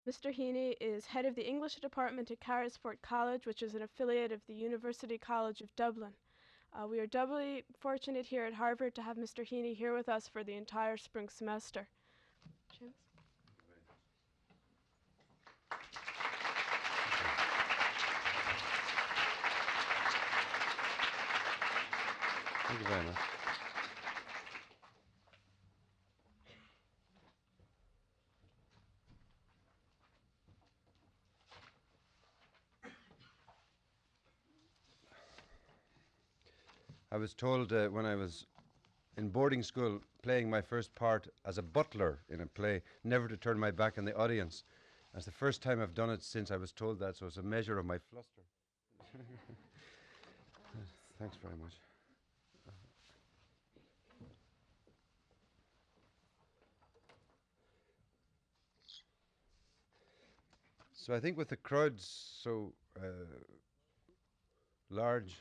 Mr. Heaney is head of the English department at Carrisford College, which is an affiliate of the University College of Dublin. We are doubly fortunate here at Harvard to have Mr. Heaney here with us for the entire spring semester. Seamus? Thank you very much. I was told when I was in boarding school playing my first part as a butler in a play never to turn my back on the audience. That's the first time I've done it since I was told that, so it's a measure of my fluster. Thanks very much. So I think with the crowds so large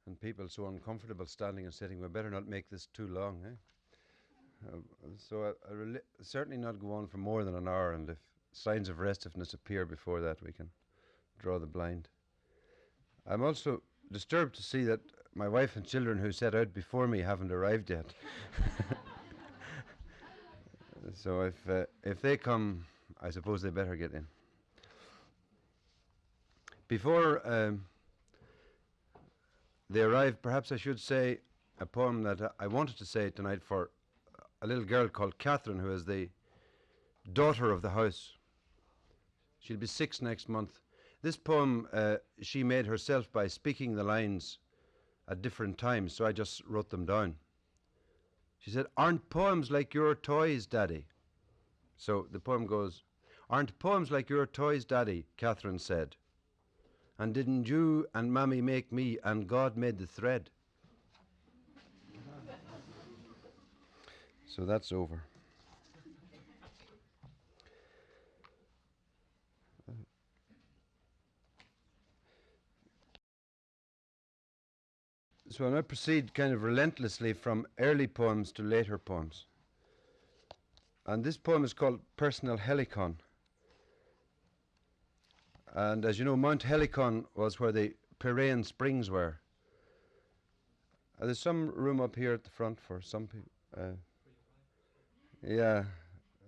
and people so uncomfortable standing and sitting, we better not make this too long. So I'll certainly not go on for more than an hour, and if signs of restiveness appear before that, we can draw the blind. I'm also disturbed to see that my wife and children who set out before me haven't arrived yet. So if they come, I suppose they better get in. Before they arrive, perhaps I should say a poem that I wanted to say tonight for a little girl called Catherine, who is the daughter of the house. She'll be 6 next month. This poem she made herself by speaking the lines at different times, so I just wrote them down. She said, "Aren't poems like your toys, Daddy?" So the poem goes, "Aren't poems like your toys, Daddy?" Catherine said. "And didn't you and Mammy make me, and God made the thread?" So that's over. So I'll now proceed kind of relentlessly from early poems to later poems. And this poem is called Personal Helicon. And as you know, Mount Helicon was where the Piraean Springs were. There's some room up here at the front for some people. Yeah,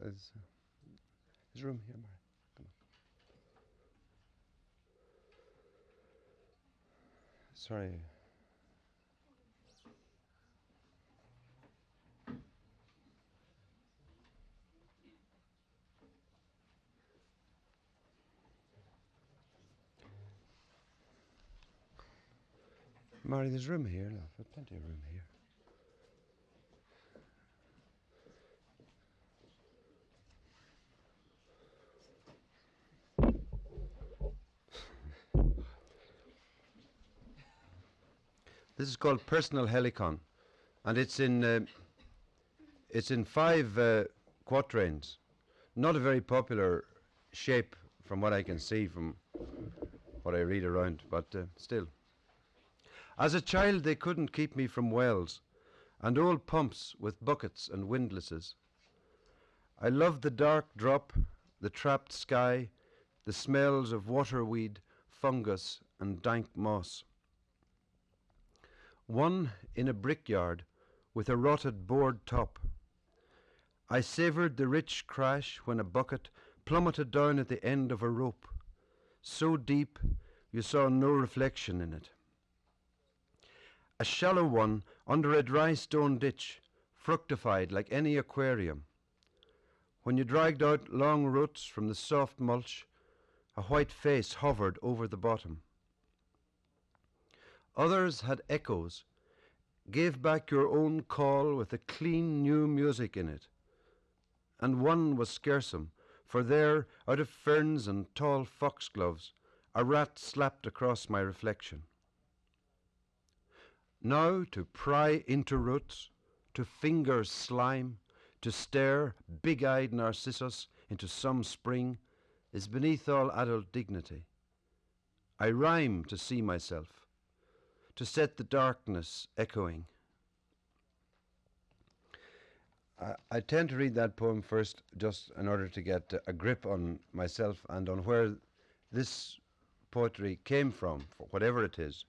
there's room here, Mary. Come on. Sorry. Mary, there's room here. Look, there's plenty of room here. This is called Personal Helicon, and it's in 5 quatrains. Not a very popular shape from what I can see from what I read around, but still. As a child they couldn't keep me from wells and old pumps with buckets and windlasses. I loved the dark drop, the trapped sky, the smells of waterweed, fungus and dank moss. One in a brickyard with a rotted board top. I savoured the rich crash when a bucket plummeted down at the end of a rope, so deep you saw no reflection in it. A shallow one under a dry stone ditch, fructified like any aquarium. When you dragged out long roots from the soft mulch, a white face hovered over the bottom. Others had echoes, gave back your own call with a clean new music in it. And one was scarsome, for there, out of ferns and tall foxgloves, a rat slapped across my reflection. Now to pry into roots, to finger slime, to stare, big-eyed Narcissus, into some spring, is beneath all adult dignity. I rhyme to see myself, to set the darkness echoing. I tend to read that poem first just in order to get a grip on myself and on where this poetry came from, for whatever it is.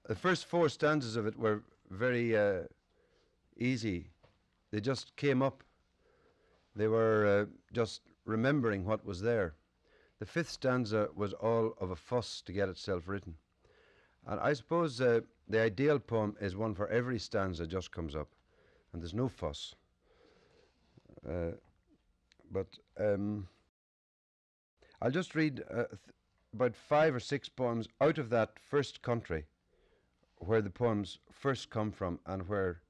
The first four stanzas of it were very easy. They just came up. They were just remembering what was there. The fifth stanza was all of a fuss to get itself written. And I suppose the ideal poem is one where every stanza just comes up and there's no fuss. But I'll just read about 5 or 6 poems out of that first country where the poems first come from and where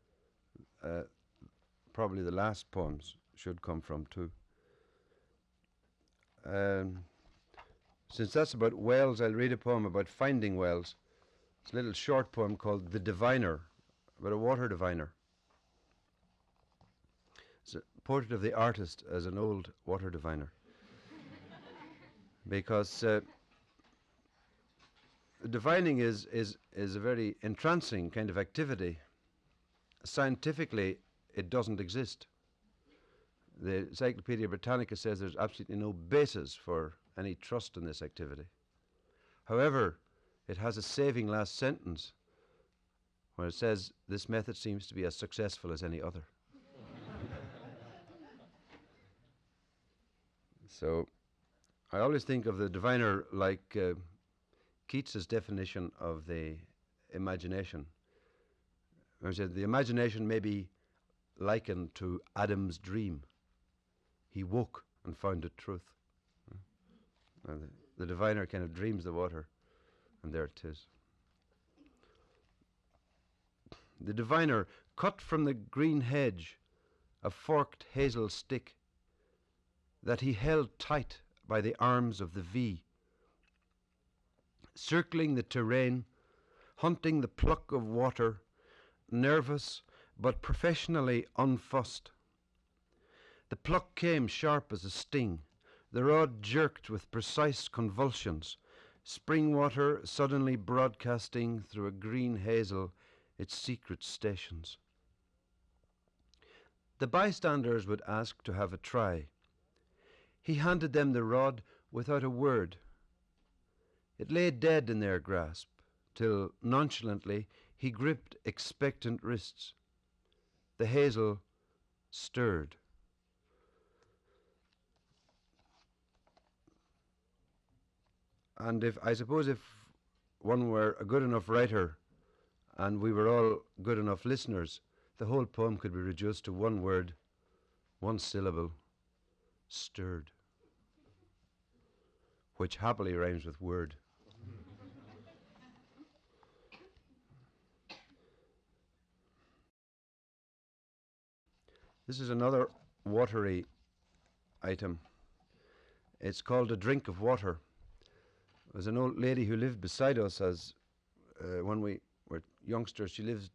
probably the last poems should come from too. Since that's about whales, I'll read a poem about finding whales. It's a little short poem called The Diviner, about a water diviner. It's a portrait of the artist as an old water diviner. Because divining is a very entrancing kind of activity. Scientifically, it doesn't exist. The Encyclopedia Britannica says there's absolutely no basis for any trust in this activity. However, it has a saving last sentence where it says this method seems to be as successful as any other. So I always think of the diviner like Keats's definition of the imagination. He said the imagination may be likened to Adam's dream. He woke and found it truth. And the diviner kind of dreams the water, and there it is. The diviner cut from the green hedge a forked hazel stick that he held tight by the arms of the V, circling the terrain, hunting the pluck of water, nervous but professionally unfussed. The pluck came sharp as a sting. The rod jerked with precise convulsions, spring water suddenly broadcasting through a green hazel its secret stations. The bystanders would ask to have a try. He handed them the rod without a word. It lay dead in their grasp, till nonchalantly he gripped expectant wrists. The hazel stirred. And I suppose if one were a good enough writer and we were all good enough listeners, the whole poem could be reduced to one word, one syllable, stirred, which happily rhymes with word. This is another watery item. It's called A Drink of Water. There was an old lady who lived beside us as when we were youngsters. She lived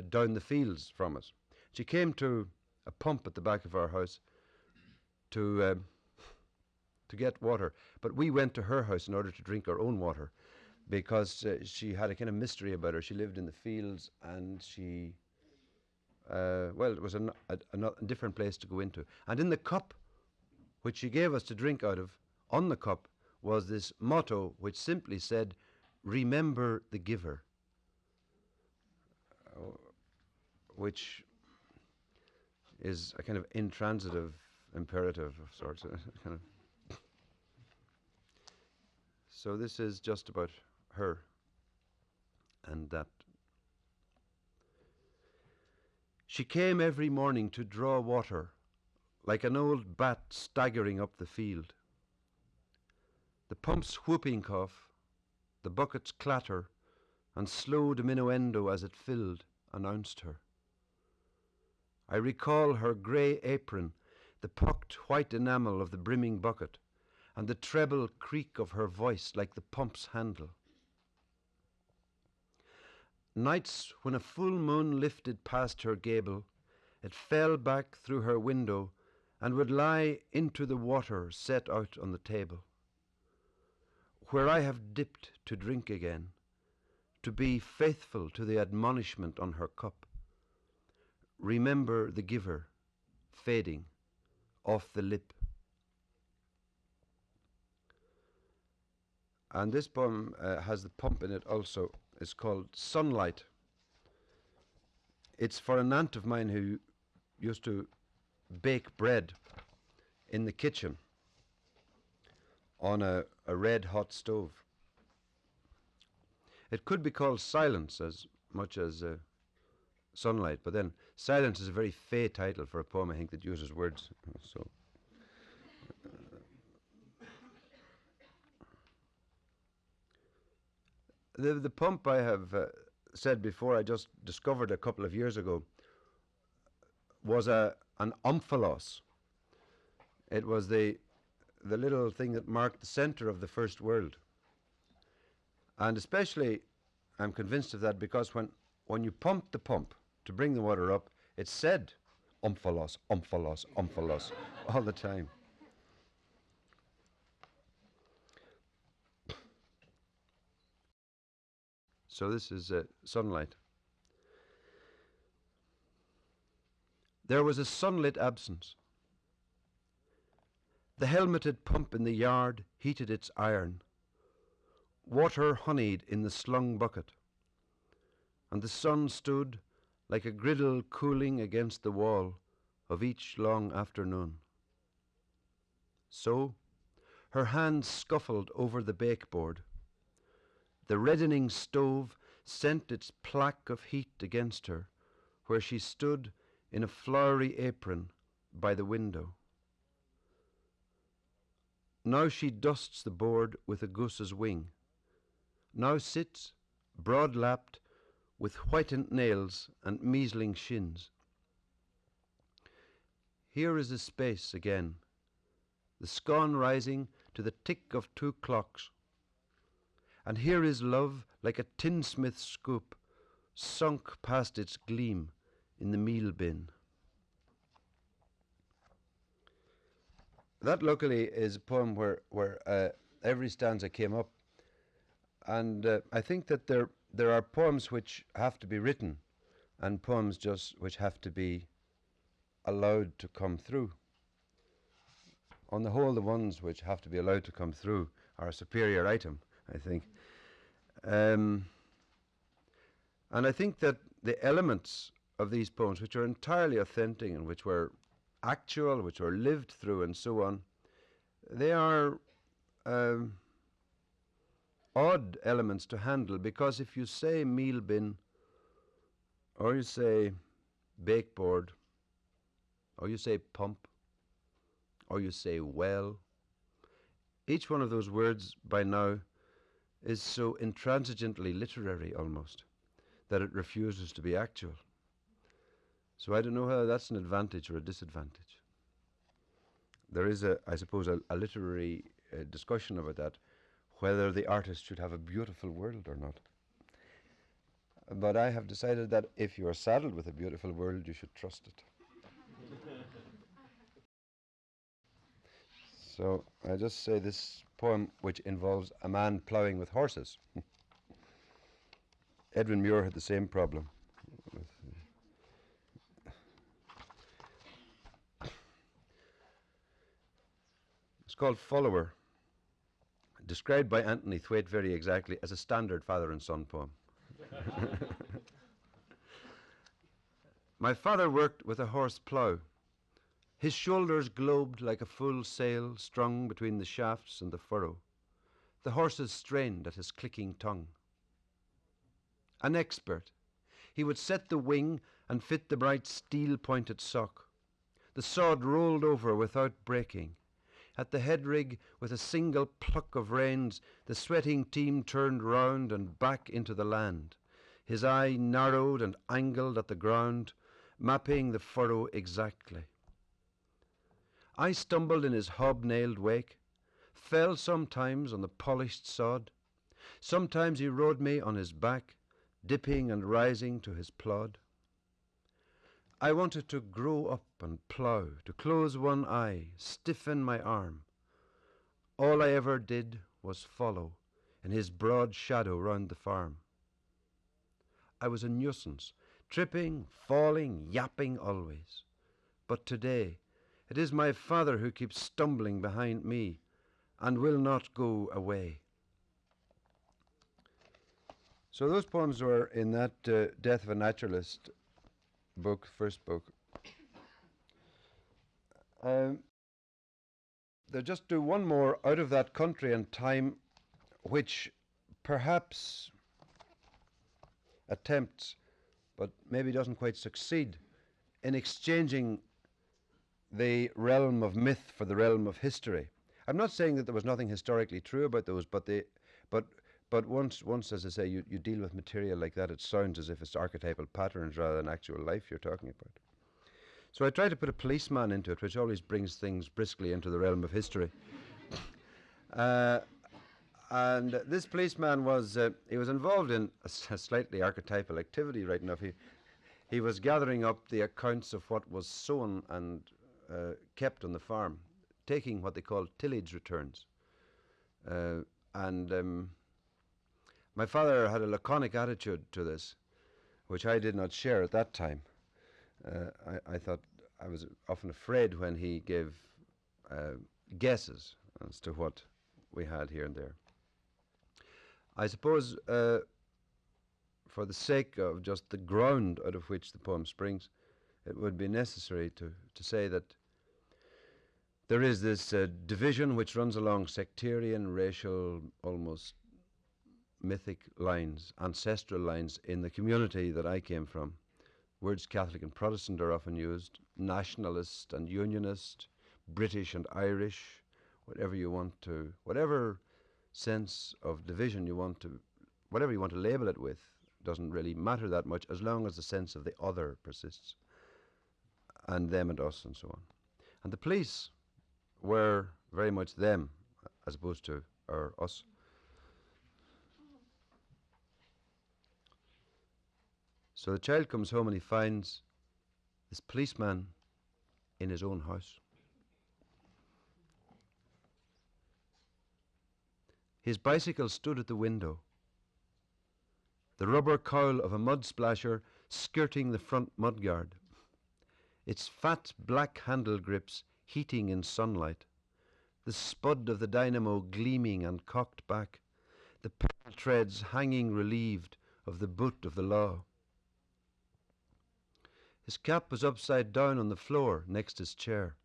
down the fields from us. She came to a pump at the back of our house to get water, but we went to her house in order to drink our own water because she had a kind of mystery about her. She lived in the fields and she, well, it was a different place to go into. And in the cup which she gave us to drink out of, on the cup, was this motto which simply said, "Remember the giver," which is a kind of intransitive imperative of sorts. Kind of. So this is just about her and that. She came every morning to draw water, like an old bat staggering up the field. The pump's whooping cough, the bucket's clatter, and slow diminuendo as it filled, announced her. I recall her grey apron, the pucked white enamel of the brimming bucket, and the treble creak of her voice like the pump's handle. Nights when a full moon lifted past her gable, it fell back through her window and would lie into the water set out on the table, where I have dipped to drink again, to be faithful to the admonishment on her cup. Remember the giver, fading off the lip. And this poem has the pump in it also. It's called Sunlight. It's for an aunt of mine who used to bake bread in the kitchen on a red hot stove. It could be called Silence as much as Sunlight, but then Silence is a very fey title for a poem, I think, that uses words. So the pump, I have said before, I just discovered a couple of years ago, was an omphalos. It was the little thing that marked the center of the first world. And especially, I'm convinced of that because when you pump the pump to bring the water up, it said omphalos, omphalos, omphalos all the time. So this is Sunlight. There was a sunlit absence. The helmeted pump in the yard heated its iron. Water honeyed in the slung bucket, and the sun stood like a griddle cooling against the wall of each long afternoon. So her hands scuffled over the bakeboard. The reddening stove sent its plaque of heat against her, where she stood in a flowery apron by the window. Now she dusts the board with a goose's wing. Now sits, broad-lapped, with whitened nails and measling shins. Here is the space again, the scone rising to the tick of 2 clocks. And here is love like a tinsmith's scoop, sunk past its gleam in the meal bin. That luckily is a poem where every stanza came up. And I think that there are poems which have to be written and poems just which have to be allowed to come through. On the whole, the ones which have to be allowed to come through are a superior item, I think. And I think that the elements of these poems, which are entirely authentic and which were actual, which were lived through and so on, they are odd elements to handle, because if you say meal bin, or you say bakeboard, or you say pump, or you say well, each one of those words by now is so intransigently literary almost that it refuses to be actual. So I don't know whether that's an advantage or a disadvantage. There is, I suppose, a literary discussion about that, whether the artist should have a beautiful world or not. But I have decided that if you are saddled with a beautiful world, you should trust it. So I just say this poem, which involves a man ploughing with horses. Edwin Muir had the same problem. It's called Follower, described by Anthony Thwaite very exactly as a standard father and son poem. My father worked with a horse plough. His shoulders globed like a full sail strung between the shafts and the furrow. The horses strained at his clicking tongue. An expert, he would set the wing and fit the bright steel-pointed sock. The sod rolled over without breaking. At the head rig, with a single pluck of reins, the sweating team turned round and back into the land. His eye narrowed and angled at the ground, mapping the furrow exactly. I stumbled in his hob-nailed wake, fell sometimes on the polished sod. Sometimes he rode me on his back, dipping and rising to his plod. I wanted to grow up and plough, to close one eye, stiffen my arm. All I ever did was follow in his broad shadow round the farm. I was a nuisance, tripping, falling, yapping always. but today it is my father who keeps stumbling behind me and will not go away. So those poems were in that Death of a Naturalist book, first book. They'll just do one more out of that country and time, which perhaps attempts, but maybe doesn't quite succeed, in exchanging the realm of myth for the realm of history. I'm not saying that there was nothing historically true about those, but once, as I say, you deal with material like that, it sounds as if it's archetypal patterns rather than actual life you're talking about. So I try to put a policeman into it, which always brings things briskly into the realm of history. And this policeman was, he was involved in a slightly archetypal activity, right enough. He was gathering up the accounts of what was sown and kept on the farm, taking what they called tillage returns. My father had a laconic attitude to this, which I did not share at that time. I thought I was often afraid when he gave guesses as to what we had here and there. I suppose for the sake of just the ground out of which the poem springs, it would be necessary to say that there is this division which runs along sectarian, racial, almost mythic lines, ancestral lines in the community that I came from. Words Catholic and Protestant are often used, nationalist and unionist, British and Irish, whatever you want to, whatever sense of division you want to, whatever you want to label it with, doesn't really matter that much as long as the sense of the other persists, and them and us and so on. And the police were very much them as opposed to us. So the child comes home and he finds this policeman in his own house. His bicycle stood at the window, the rubber cowl of a mud splasher skirting the front mudguard, its fat black handle grips heating in sunlight, the spud of the dynamo gleaming and cocked back, the pedal treads hanging relieved of the boot of the law. His cap was upside down on the floor next his chair.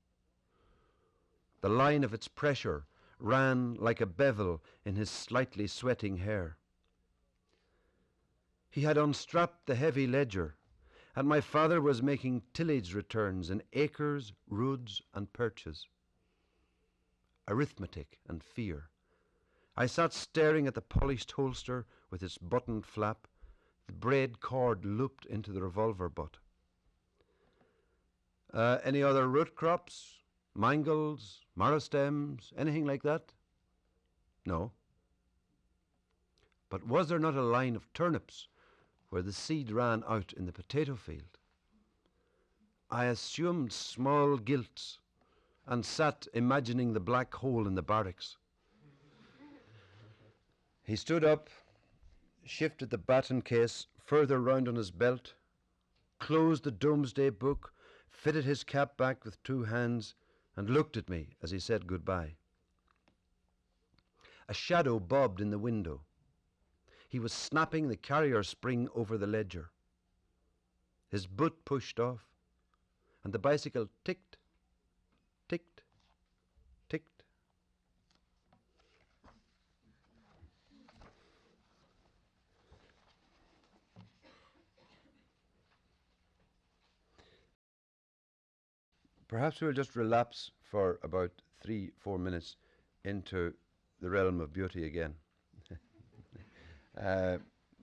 The line of its pressure ran like a bevel in his slightly sweating hair. He had unstrapped the heavy ledger, and my father was making tillage returns in acres, roods, and perches. Arithmetic and fear. I sat staring at the polished holster with its buttoned flap, the braid cord looped into the revolver butt. Any other root crops? Mangels, marrow-stems, anything like that? No. But was there not a line of turnips where the seed ran out in the potato field? I assumed small guilts and sat imagining the black hole in the barracks. He stood up, shifted the baton case further round on his belt, closed the Domesday book, fitted his cap back with two hands, and looked at me as he said goodbye. A shadow bobbed in the window. He was snapping the carrier spring over the ledger. His boot pushed off, and the bicycle ticked, ticked, ticked. Perhaps we'll just relapse for about 3-4 minutes into the realm of beauty again.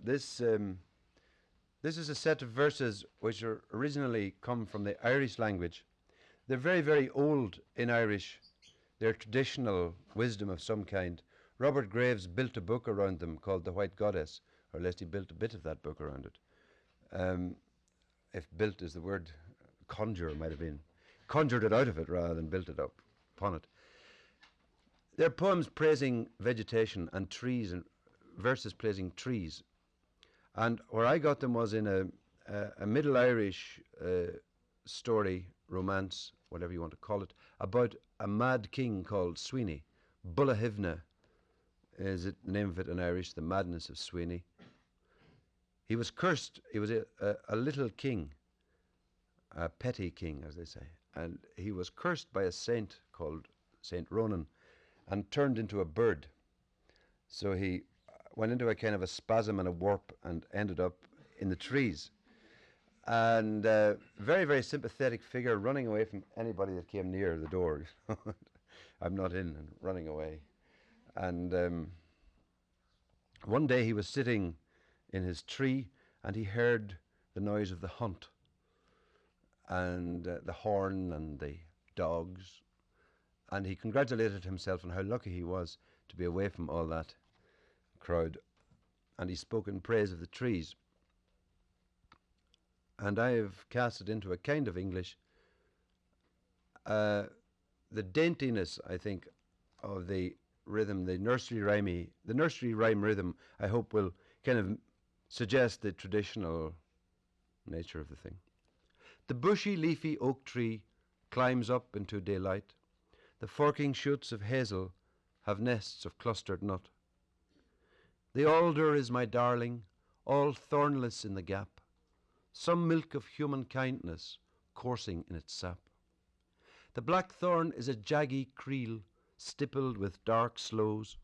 This is a set of verses which are originally come from the Irish language. They're very, very old in Irish. They're traditional wisdom of some kind. Robert Graves built a book around them called The White Goddess, or at least he built a bit of that book around it. If built is the word, conjure might have been. Conjured it out of it rather than built it up upon it. They're poems praising vegetation and trees, and verses praising trees. And where I got them was in a Middle Irish story romance, whatever you want to call it, about a mad king called Sweeney. Bullahivna is the name of it in Irish, the madness of Sweeney. He was cursed. He was a little king, a petty king, as they say. And he was cursed by a saint called Saint Ronan and turned into a bird. So he went into a kind of a spasm and a warp and ended up in the trees. And very, very sympathetic figure, running away from anybody that came near the door. I'm not in, and running away. And one day he was sitting in his tree and he heard the noise of the hunt and the horn and the dogs. And he congratulated himself on how lucky he was to be away from all that crowd. And he spoke in praise of the trees. And I have cast it into a kind of English. The daintiness, I think, of the rhythm, the nursery rhyme rhythm, I hope will kind of suggest the traditional nature of the thing. The bushy, leafy oak tree climbs up into daylight. The forking shoots of hazel have nests of clustered nut. The alder is my darling, all thornless in the gap, some milk of human kindness coursing in its sap. The blackthorn is a jaggy creel, stippled with dark sloes.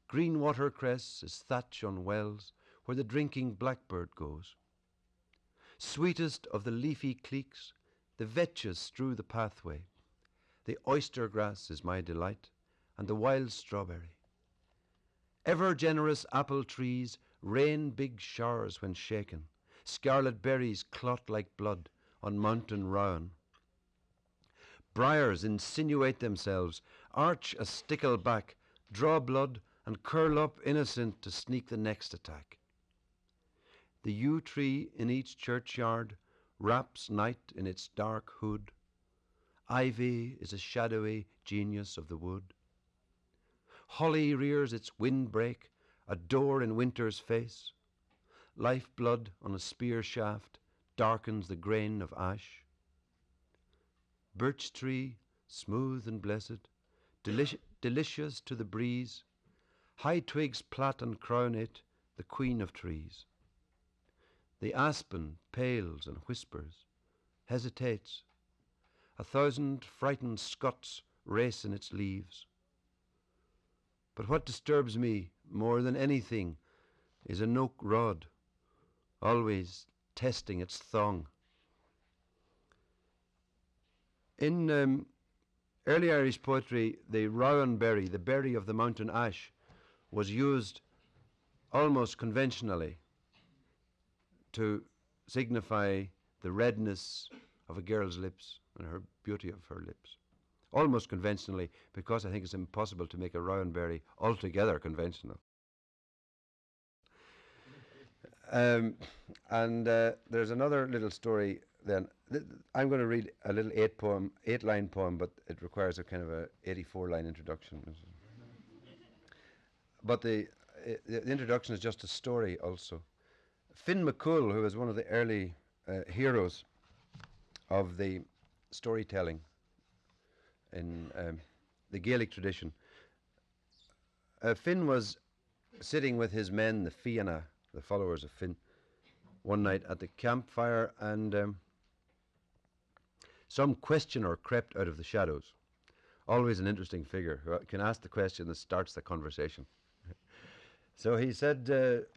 Green watercress is thatch on wells, where the drinking blackbird goes. Sweetest of the leafy cleeks, the vetches strew the pathway. The oyster grass is my delight, and the wild strawberry. Ever generous apple trees rain big showers when shaken. Scarlet berries clot like blood on mountain rowan. Briars insinuate themselves, arch a stickle back, draw blood, and curl up innocent to sneak the next attack. The yew tree in each churchyard wraps night in its dark hood. Ivy is a shadowy genius of the wood. Holly rears its windbreak, a door in winter's face. Lifeblood on a spear shaft darkens the grain of ash. Birch tree, smooth and blessed, delicious to the breeze. High twigs plait and crown it, the queen of trees. The aspen pales and whispers, hesitates. 1,000 frightened Scots race in its leaves. But what disturbs me more than anything is an oak rod, always testing its thong. In early Irish poetry, the rowan berry, the berry of the mountain ash, was used almost conventionally to signify the redness of a girl's lips and her beauty of her lips. Almost conventionally, because I think it's impossible to make a rowan berry altogether conventional. And there's another little story then. I'm going to read a little 8-line poem, but it requires a kind of a 84-line introduction. But the introduction is just a story also. Finn McCool, who was one of the early heroes of the storytelling in the Gaelic tradition, Finn was sitting with his men, the Fianna, the followers of Finn, one night at the campfire, and some questioner crept out of the shadows. Always an interesting figure who can ask the question that starts the conversation. So he said,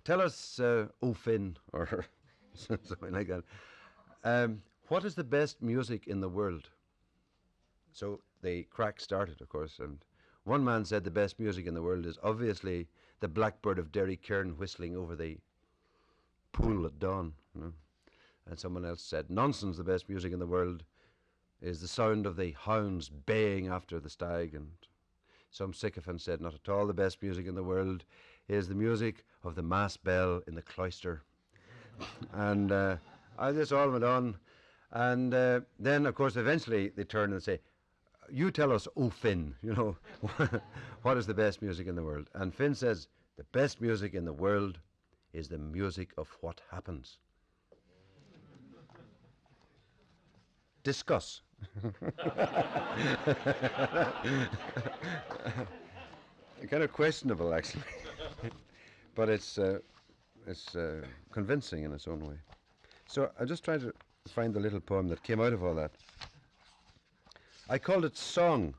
tell us, O Finn, or something like that, what is the best music in the world? So the crack started, of course, and one man said the best music in the world is obviously the blackbird of Derry Cairn whistling over the pool at dawn. You know? And someone else said, nonsense, the best music in the world is the sound of the hounds baying after the stag. And some sycophant said, not at all, the best music in the world is the music of the mass bell in the cloister. And this all went on. And then, of course, eventually they turn and say, you tell us, oh, Finn, you know, what is the best music in the world? And Finn says, the best music in the world is the music of what happens. Discuss. Kind of questionable, actually, but it's convincing in its own way. So I just tried to find the little poem that came out of all that. I called it Song,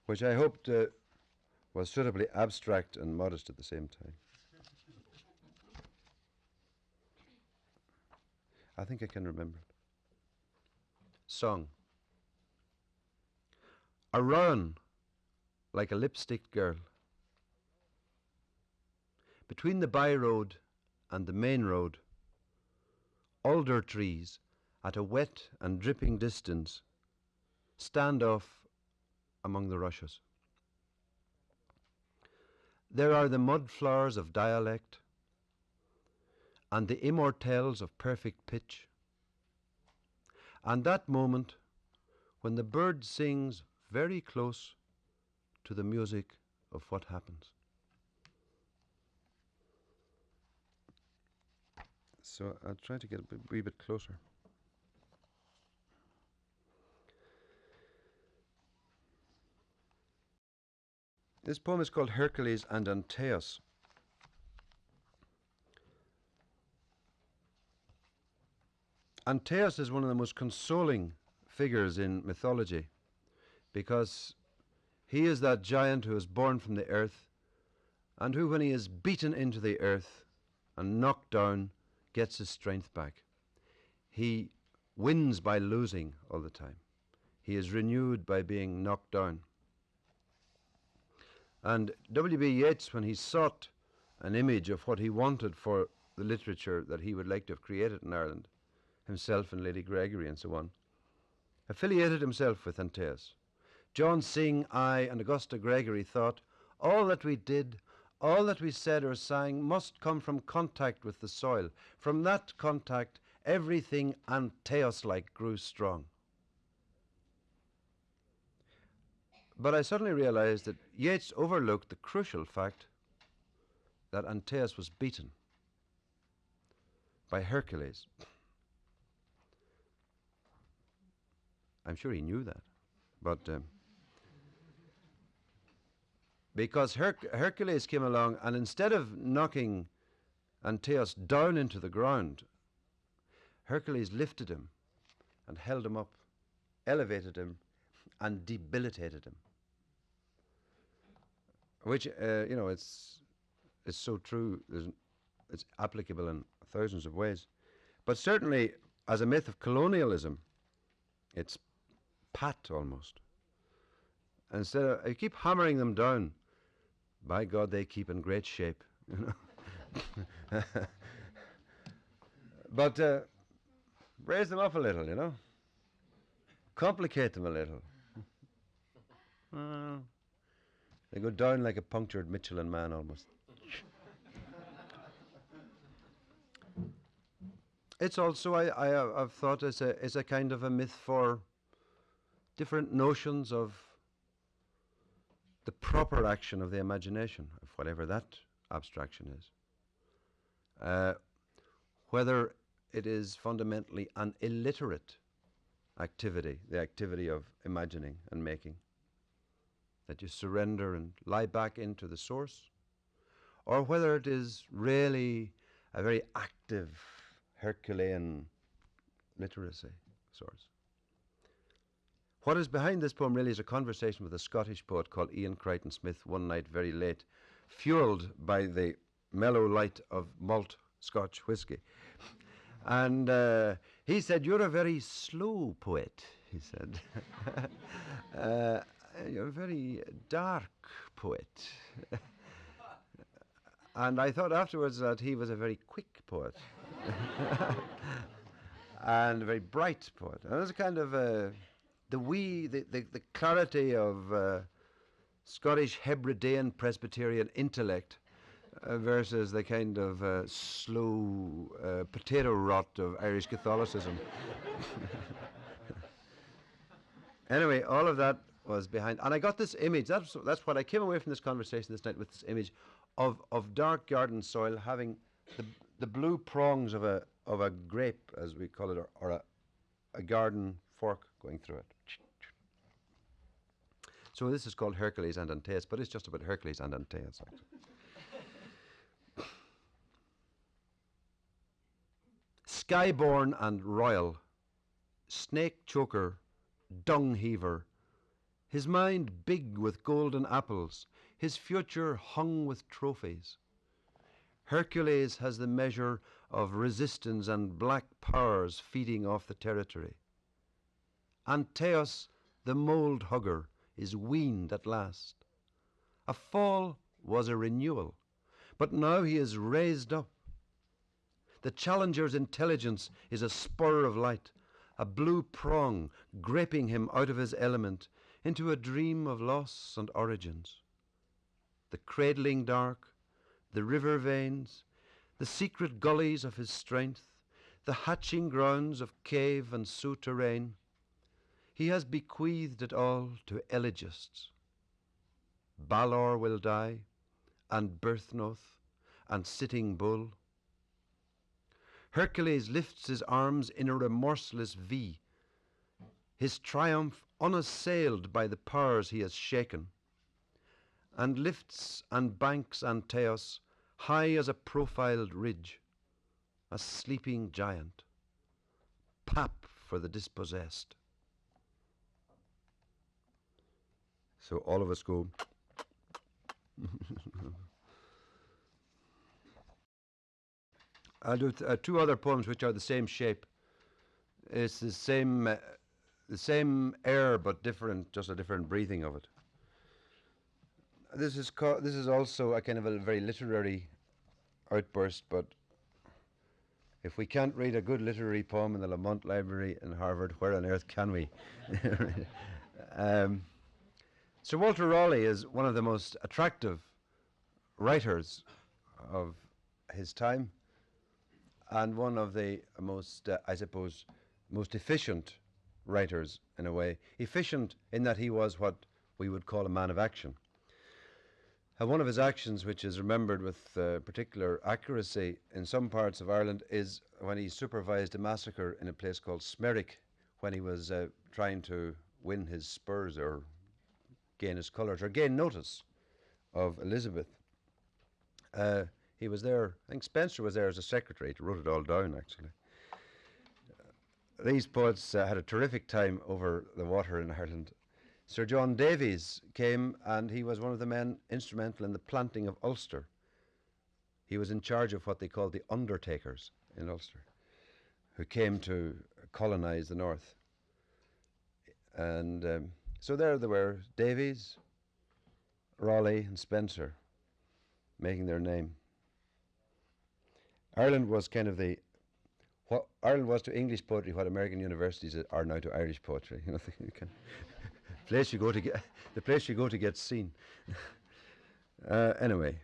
which I hoped was suitably abstract and modest at the same time. I think I can remember it. Song. A rowan like a lipstick girl. Between the by road and the main road, alder trees at a wet and dripping distance stand off among the rushes. There are the mud flowers of dialect and the immortelles of perfect pitch, and that moment when the bird sings very close to the music of what happens. So I'll try to get a wee bit closer. This poem is called Hercules and Antaeus. Antaeus is one of the most consoling figures in mythology because he is that giant who is born from the earth and who, when he is beaten into the earth and knocked down, gets his strength back. He wins by losing all the time. He is renewed by being knocked down. And W.B. Yeats, when he sought an image of what he wanted for the literature that he would like to have created in Ireland, himself and Lady Gregory and so on, affiliated himself with Antaeus. John Synge, I, and Augusta Gregory thought, all that we did, all that we said or sang must come from contact with the soil. From that contact, everything Antaeus-like grew strong. But I suddenly realized that Yeats overlooked the crucial fact that Antaeus was beaten by Hercules. I'm sure he knew that, but because Hercules came along, and instead of knocking Antaeus down into the ground, Hercules lifted him and held him up, elevated him, and debilitated him. Which, it's so true. It's applicable in thousands of ways. But certainly, as a myth of colonialism, it's pat almost. Instead of, I keep hammering them down. By God, they keep in great shape, you know. But raise them up a little, you know. Complicate them a little. They go down like a punctured Michelin man almost. It's also, I've thought, is a kind of a myth for different notions of the proper action of the imagination, of whatever that abstraction is. Whether it is fundamentally an illiterate activity, the activity of imagining and making, that you surrender and lie back into the source, or whether it is really a very active Herculean literacy source. What is behind this poem really is a conversation with a Scottish poet called Ian Crichton Smith one night very late, fueled by the mellow light of malt Scotch whiskey. And he said, "You're a very slow poet," he said. "You're a very dark poet." And I thought afterwards that he was a very quick poet. And a very bright poet. And it was a kind of the clarity of Scottish Hebridean Presbyterian intellect versus the kind of slow potato rot of Irish Catholicism. Anyway, all of that was behind, and I got this image. That's what I came away from this conversation this night with, this image of dark garden soil having the blue prongs of a grape, as we call it, or a garden fork, going through it. So this is called Hercules and Antaeus, but it's just about Hercules and Antaeus, actually. Skyborn and royal, snake choker, dung heaver, his mind big with golden apples, his future hung with trophies. Hercules has the measure of resistance and black powers feeding off the territory. Antaeus, the mould hugger, is weaned at last. A fall was a renewal, but now he is raised up. The challenger's intelligence is a spur of light, a blue prong graping him out of his element into a dream of loss and origins. The cradling dark, the river veins, the secret gullies of his strength, the hatching grounds of cave and souterrain, he has bequeathed it all to elegists. Balor will die, and Birthnoth, and Sitting Bull. Hercules lifts his arms in a remorseless V, his triumph unassailed by the powers he has shaken, and lifts and banks Antaeus high as a profiled ridge, a sleeping giant, pap for the dispossessed. So all of us go. I'll do two other poems which are the same shape. It's the same air but different, just a different breathing of it. This is also a kind of a very literary outburst, but if we can't read a good literary poem in the Lamont Library in Harvard, where on earth can we? Sir Walter Raleigh is one of the most attractive writers of his time, and one of the most, I suppose, most efficient writers in a way. Efficient in that he was what we would call a man of action. And one of his actions, which is remembered with particular accuracy in some parts of Ireland, is when he supervised a massacre in a place called Smerwick, when he was trying to win his spurs or gain his colours or gain notice of Elizabeth. He was there, I think Spencer was there as a secretary to wrote it all down, actually. These poets had a terrific time over the water in Ireland. Sir John Davies came, and he was one of the men instrumental in the planting of Ulster. He was in charge of what they called the undertakers in Ulster, who came to colonise the north. And so there they were, Davies, Raleigh and Spencer, making their name. Ireland was kind of what Ireland was to English poetry what American universities are now to Irish poetry. You know, the place you go to get seen. Anyway,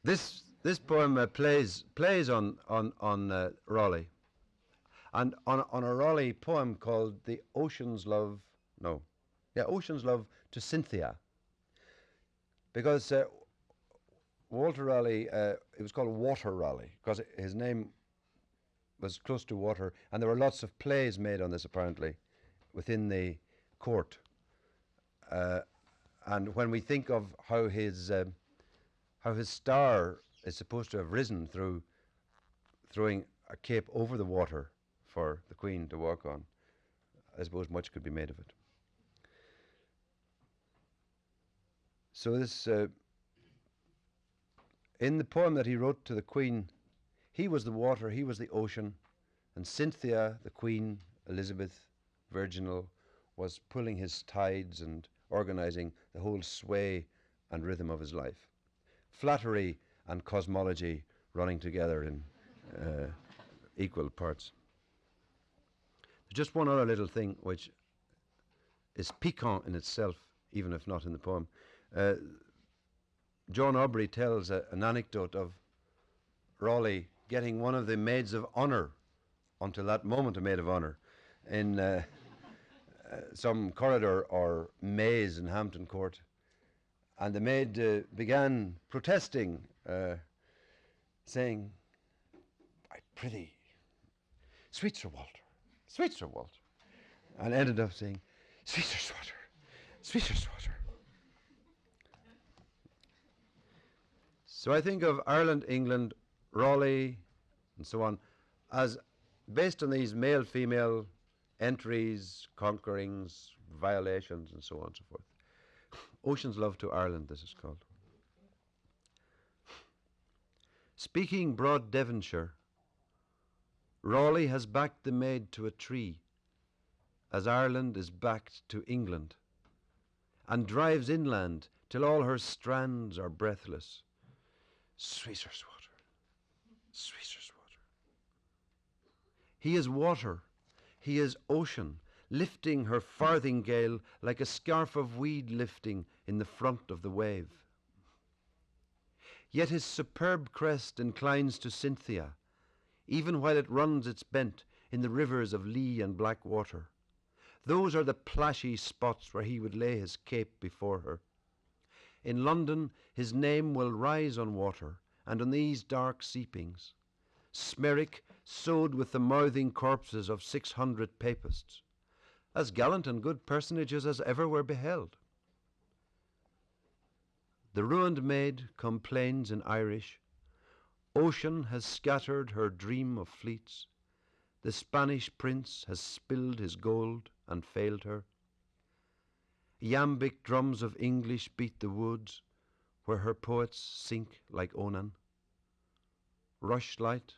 this poem plays on Raleigh, and on a Raleigh poem called "The Ocean's Love." Ocean's Love to Cynthia, because Walter Raleigh, it was called Water Raleigh because his name was close to water, and there were lots of plays made on this apparently within the court. And when we think of how his star is supposed to have risen through throwing a cape over the water for the Queen to walk on, I suppose much could be made of it. So this, in the poem that he wrote to the Queen, he was the water, he was the ocean, and Cynthia, the Queen, Elizabeth, virginal, was pulling his tides and organising the whole sway and rhythm of his life. Flattery and cosmology running together in equal parts. Just one other little thing which is piquant in itself, even if not in the poem. John Aubrey tells an anecdote of Raleigh getting one of the maids of honour, until that moment a maid of honour, in some corridor or maze in Hampton Court. And the maid began protesting, saying, "I prithee, sweet Sir Walter, and ended up saying, Sweeterswater, Sweeterswater. So I think of Ireland, England, Raleigh, and so on, as based on these male-female entries, conquerings, violations, and so on and so forth. Ocean's Love to Ireland, this is called. Speaking broad Devonshire, Raleigh has backed the maid to a tree, as Ireland is backed to England, and drives inland till all her strands are breathless. Sweeterswater, Sweeterswater. He is water, he is ocean, lifting her farthingale like a scarf of weed lifting in the front of the wave. Yet his superb crest inclines to Cynthia, even while it runs its bent in the rivers of Lee and Blackwater. Those are the plashy spots where he would lay his cape before her. In London his name will rise on water, and on these dark seepings. Smerick sowed with the mouthing corpses of 600 papists, as gallant and good personages as ever were beheld. The ruined maid complains in Irish, Ocean has scattered her dream of fleets, the Spanish prince has spilled his gold and failed her. Iambic drums of English beat the woods, where her poets sink like Onan. Rushlight,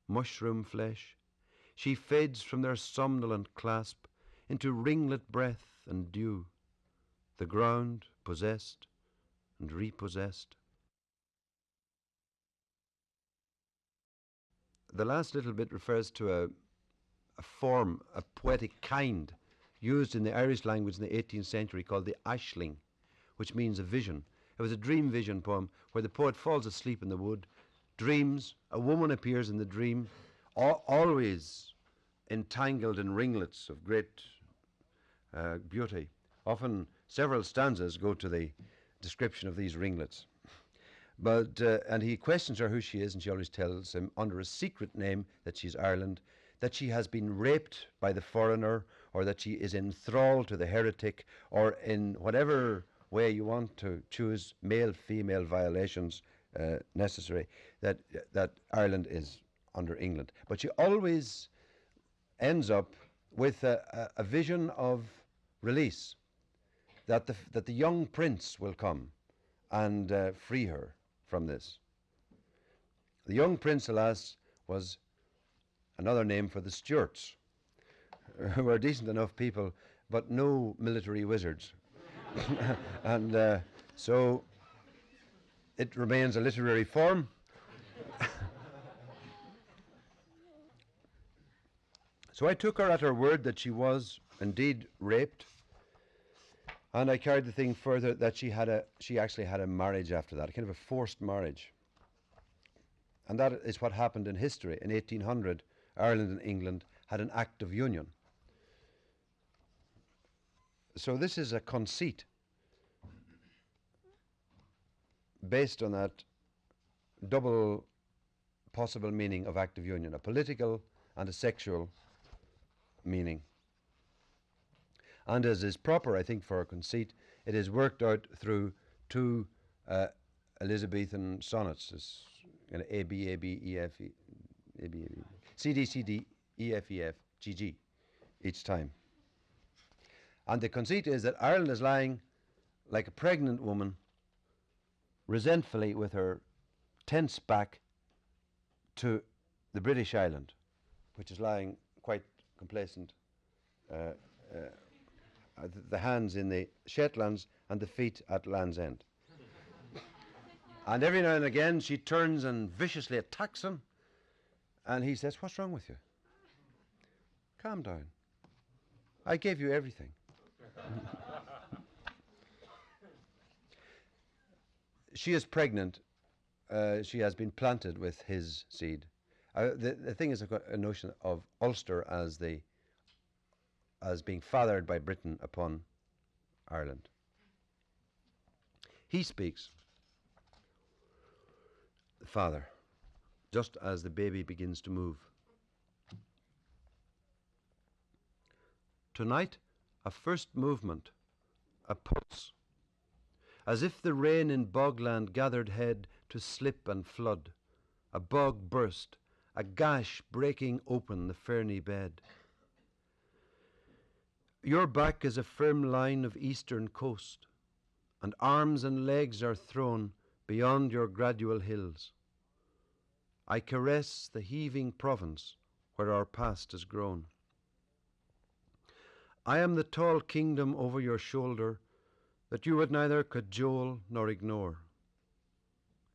mushroom flesh, she fades from their somnolent clasp into ringlet breath and dew, the ground possessed and repossessed. The last little bit refers to a form, a poetic kind, used in the Irish language in the 18th century called the ashling, which means a vision. It was a dream vision poem where the poet falls asleep in the wood, dreams, a woman appears in the dream, always entangled in ringlets of great beauty. Often several stanzas go to the description of these ringlets. But and he questions her who she is, and she always tells him under a secret name that she's Ireland, that she has been raped by the foreigner, or that she is in thrall to the heretic, or in whatever way you want to choose male-female violations necessary, that Ireland is under England. But she always ends up with a vision of release, that the young prince will come and free her from this. The young prince, alas, was another name for the Stuarts, who were decent enough people, but no military wizards. And so it remains a literary form. So I took her at her word that she was indeed raped, and I carried the thing further that she actually had a marriage after that, a kind of a forced marriage. And that is what happened in history. In 1800, Ireland and England had an act of union. So this is a conceit based on that double possible meaning of act of union, a political and a sexual meaning. And as is proper, I think, for a conceit, it is worked out through two Elizabethan sonnets, this kind of A, B, A, B, E, F, E, A, B, A, B, C, D, C, D, E, F, E, F, G, G, each time. And the conceit is that Ireland is lying like a pregnant woman, resentfully with her tense back to the British island, which is lying quite complacent, the hands in the Shetlands and the feet at Land's End. And every now and again she turns and viciously attacks him, and he says, "What's wrong with you? Calm down. I gave you everything." She is pregnant. She has been planted with his seed. The thing is, I've got a notion of Ulster as being fathered by Britain upon Ireland. He speaks, "Father," just as the baby begins to move. Tonight, a first movement, a pulse, as if the rain in bogland gathered head to slip and flood, a bog burst, a gash breaking open the ferny bed. Your back is a firm line of eastern coast, and arms and legs are thrown beyond your gradual hills. I caress the heaving province where our past has grown. I am the tall kingdom over your shoulder that you would neither cajole nor ignore.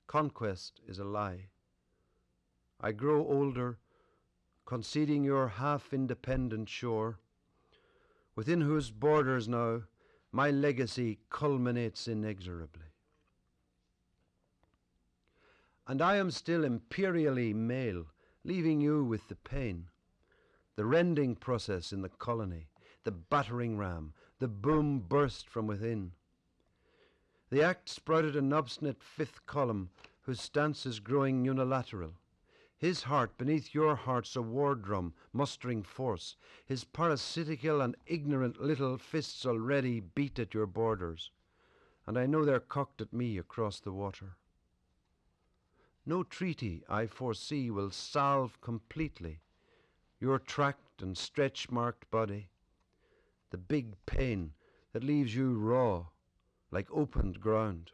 Conquest is a lie. I grow older, conceding your half-independent shore, within whose borders now my legacy culminates inexorably. And I am still imperially male, leaving you with the pain, the rending process in the colony, the battering ram, the boom burst from within. The act sprouted an obstinate fifth column whose stance is growing unilateral. His heart beneath your heart's a war drum mustering force. His parasitical and ignorant little fists already beat at your borders, and I know they're cocked at me across the water. No treaty, I foresee, will salve completely your tracked and stretch-marked body, the big pain that leaves you raw, like opened ground,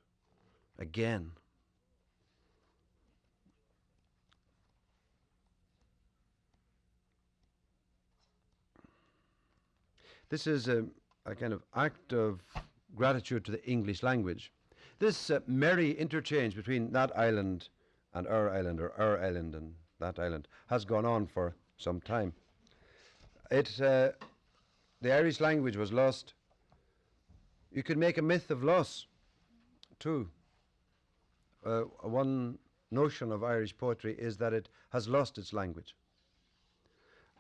again. This is a kind of act of gratitude to the English language. This merry interchange between that island and our island, or our island and that island, has gone on for some time. The Irish language was lost. You could make a myth of loss, too. One notion of Irish poetry is that it has lost its language,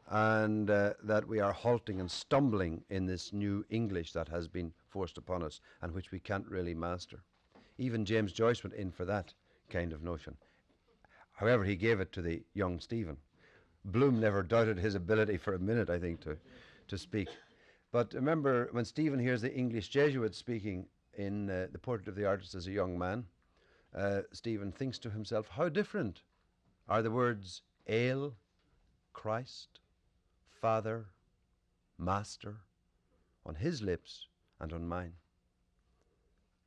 and that we are halting and stumbling in this new English that has been forced upon us and which we can't really master. Even James Joyce went in for that kind of notion. However, he gave it to the young Stephen. Bloom never doubted his ability for a minute, I think, to speak. But remember, when Stephen hears the English Jesuit speaking in The Portrait of the Artist as a young man, Stephen thinks to himself, how different are the words ale, Christ, Father, Master, on his lips and on mine.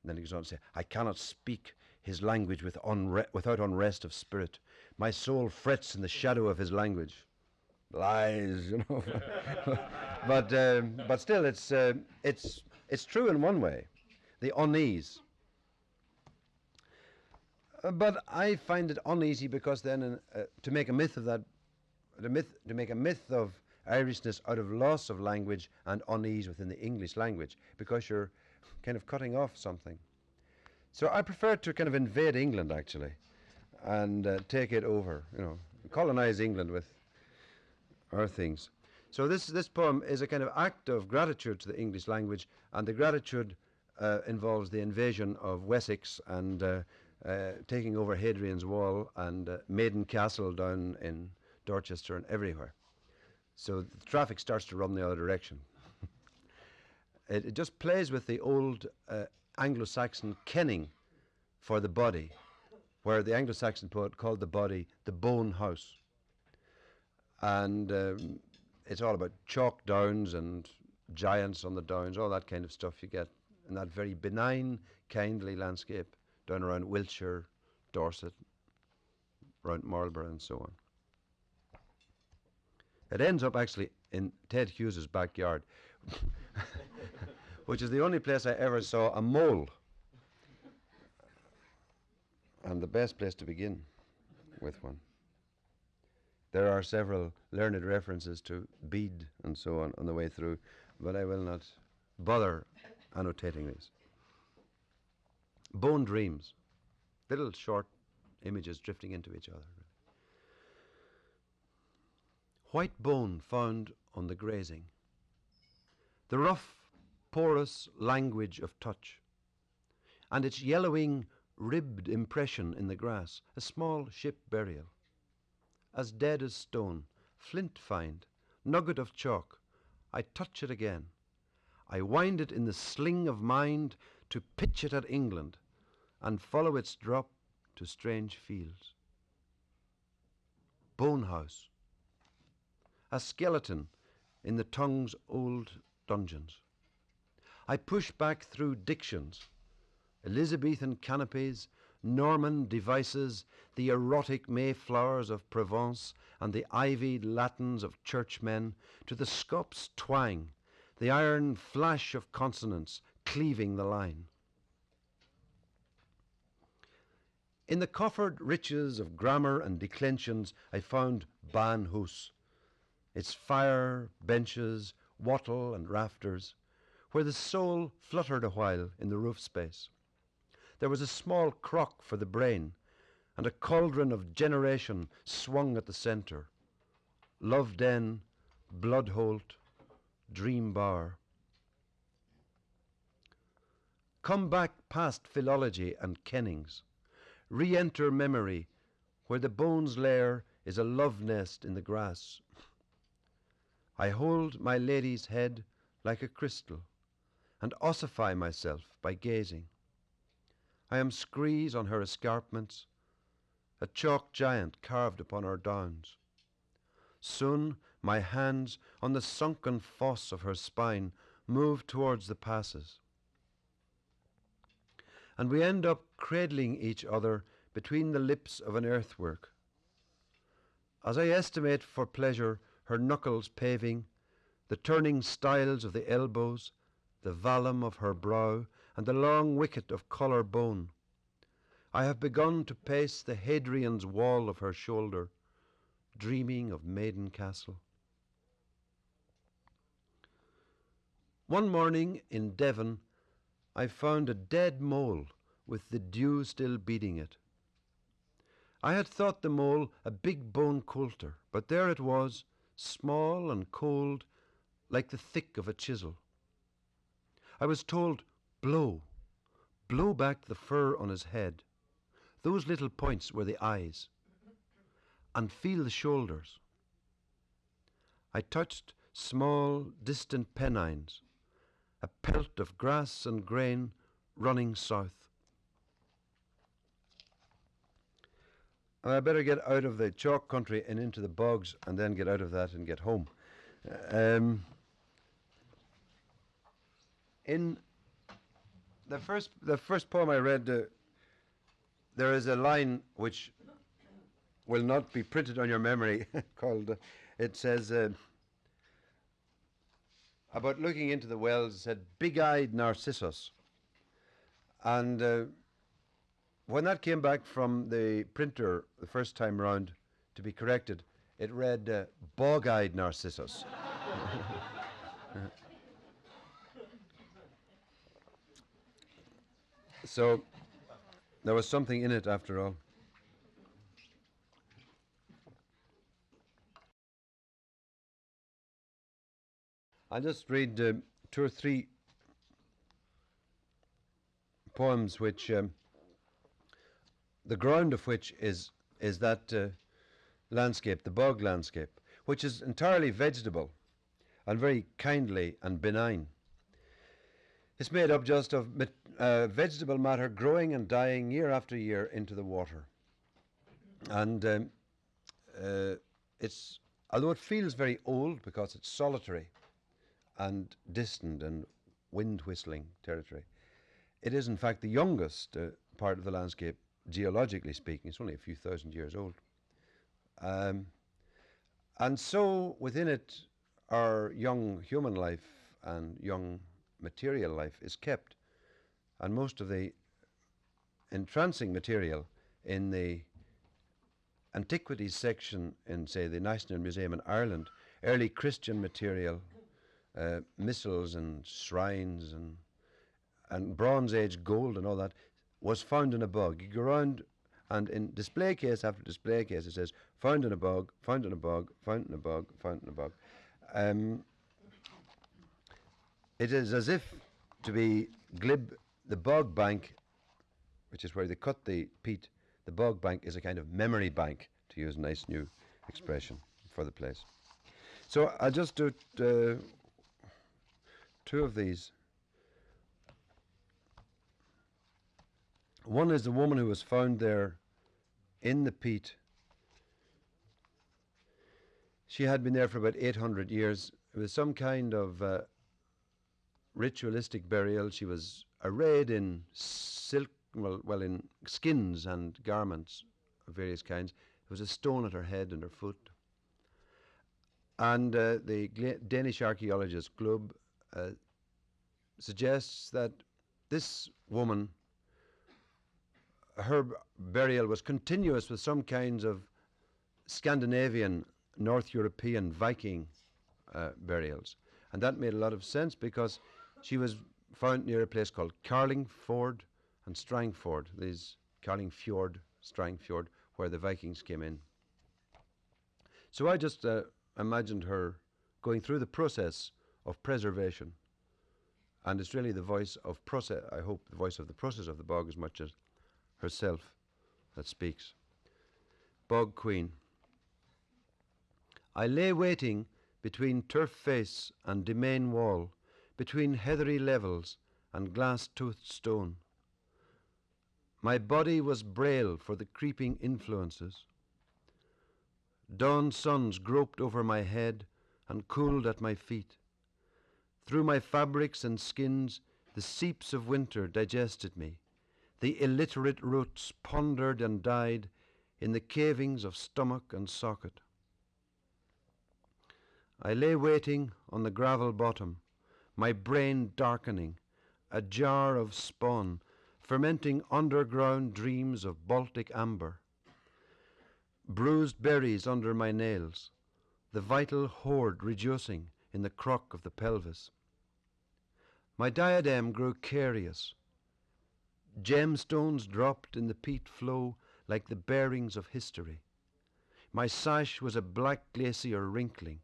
And then he goes on to say, I cannot speak his language without unrest of spirit. My soul frets in the shadow of his language. Lies, you know. but still, it's true in one way, the unease. But I find it uneasy because then to make a myth of that, to make a myth of Irishness out of loss of language and unease within the English language, because you're kind of cutting off something. So I prefer to kind of invade England, actually, and take it over, you know, colonize England with our things. So this poem is a kind of act of gratitude to the English language, and the gratitude involves the invasion of Wessex and taking over Hadrian's Wall and Maiden Castle down in Dorchester and everywhere. So the traffic starts to run the other direction. It just plays with the old Anglo-Saxon kenning for the body, where the Anglo-Saxon poet called the body the bone house. And it's all about chalk downs and giants on the downs, all that kind of stuff you get in that very benign, kindly landscape down around Wiltshire, Dorset, around Marlborough and so on. It ends up actually in Ted Hughes's backyard, which is the only place I ever saw a mole, and the best place to begin with one. There are several learned references to Bede and so on the way through, but I will not bother annotating these. Bone dreams, little short images drifting into each other. White bone found on the grazing. The rough, porous language of touch, and its yellowing, ribbed impression in the grass, a small ship burial. As dead as stone, flint find, nugget of chalk, I touch it again. I wind it in the sling of mind to pitch it at England and follow its drop to strange fields. Bone house. A skeleton in the tongue's old dungeons. I push back through dictions, Elizabethan canopies, Norman devices, the erotic mayflowers of Provence and the ivied Latins of churchmen, to the scop's twang, the iron flash of consonants cleaving the line. In the coffered riches of grammar and declensions, I found Ban Hus, its fire, benches, wattle and rafters, where the soul fluttered a while in the roof space. There was a small crock for the brain, and a cauldron of generation swung at the centre. Love Den, Bloodholt, Dream Bower. Come back past philology and kennings. Re-enter memory, where the bone's lair is a love nest in the grass. I hold my lady's head like a crystal, and ossify myself by gazing. I am screes on her escarpments, a chalk giant carved upon her downs. Soon my hands on the sunken fosse of her spine move towards the passes, and we end up cradling each other between the lips of an earthwork. As I estimate for pleasure her knuckles paving, the turning stiles of the elbows, the vallum of her brow, and the long wicket of collar bone, I have begun to pace the Hadrian's wall of her shoulder, dreaming of Maiden Castle. One morning in Devon, I found a dead mole with the dew still beading it. I had thought the mole a big bone coulter, but there it was, small and cold, like the thick of a chisel. I was told, blow back the fur on his head. Those little points were the eyes. And feel the shoulders. I touched small, distant pennines, a pelt of grass and grain running south. And I better get out of the chalk country and into the bogs, and then get out of that and get home. In the first poem I read, there is a line which will not be printed on your memory called, it says, about looking into the wells, it said, big-eyed Narcissus. And when that came back from the printer the first time round to be corrected, it read, bog-eyed Narcissus. So there was something in it after all. I'll just read 2 or 3 poems which, the ground of which is that landscape, the bog landscape, which is entirely vegetable and very kindly and benign. It's made up just of vegetable matter growing and dying year after year into the water. And it's, although it feels very old because it's solitary and distant and wind whistling territory, it is in fact the youngest part of the landscape, geologically speaking. It's only a few thousand years old. And so within it, our young human life and young material life is kept. And most of the entrancing material in the antiquities section in, say, the National Museum in Ireland, early Christian material, missals and shrines and Bronze Age gold and all that, was found in a bog. You go around, and in display case after display case, it says, found in a bog, found in a bog, found in a bog, found in a bog. It is as if, to be glib, the bog bank, which is where they cut the peat, the bog bank is a kind of memory bank, to use a nice new expression for the place. So I'll just do two of these. One is the woman who was found there in the peat. She had been there for about 800 years. It was some kind of ritualistic burial. She was arrayed in silk, well, in skins and garments of various kinds. There was a stone at her head and her foot. And the Danish archaeologist Globe suggests that this woman, her burial was continuous with some kinds of Scandinavian, North European Viking burials. And that made a lot of sense because she was found near a place called Carlingford and Strangford, these Carlingfjord, Strangfjord, where the Vikings came in. So I just imagined her going through the process of preservation. And it's really the voice of process, I hope the voice of the process of the bog as much as herself that speaks. Bog Queen. I lay waiting between turf face and demesne wall, between heathery levels and glass-toothed stone. My body was braille for the creeping influences. Dawn suns groped over my head and cooled at my feet. Through my fabrics and skins, the seeps of winter digested me. The illiterate roots pondered and died in the cavings of stomach and socket. I lay waiting on the gravel bottom, my brain darkening, a jar of spawn, fermenting underground dreams of Baltic amber. Bruised berries under my nails, the vital hoard reducing in the crock of the pelvis. My diadem grew carious. Gemstones dropped in the peat flow like the bearings of history. My sash was a black glacier wrinkling.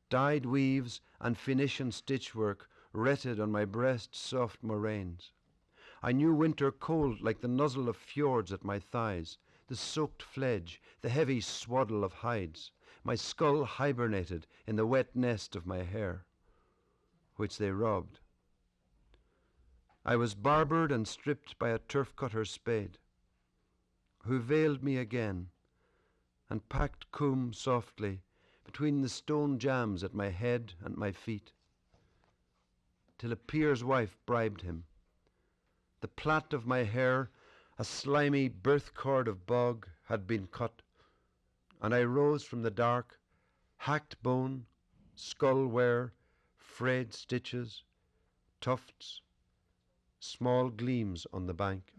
Dyed weaves and Phoenician stitchwork retted on my breast's soft moraines. I knew winter cold like the nuzzle of fjords at my thighs, the soaked fledge, the heavy swaddle of hides. My skull hibernated in the wet nest of my hair, which they robbed. I was barbered and stripped by a turf cutter's spade, who veiled me again and packed coombe softly between the stone jams at my head and my feet, till a peer's wife bribed him. The plait of my hair, a slimy birth cord of bog, had been cut, and I rose from the dark, hacked bone, skull wear, frayed stitches, tufts, small gleams on the bank.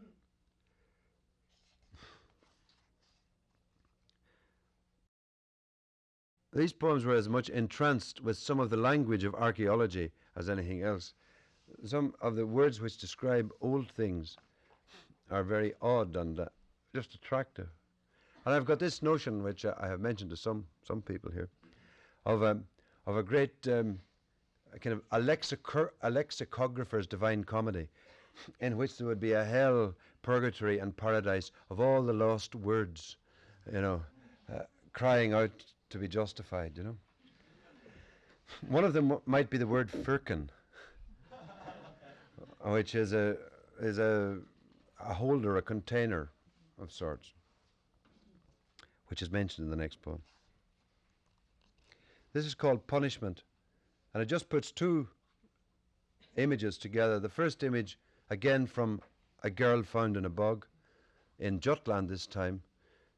These poems were as much entranced with some of the language of archaeology as anything else. Some of the words which describe old things are very odd and just attractive. And I've got this notion, which I have mentioned to some people here, of a great kind of a lexicographer's divine comedy, in which there would be a hell, purgatory, and paradise of all the lost words, crying out to be justified, One of them might be the word firkin, which is a holder, a container of sorts, which is mentioned in the next poem. This is called Punishment, and it just puts two images together. The first image, again from a girl found in a bog in Jutland this time.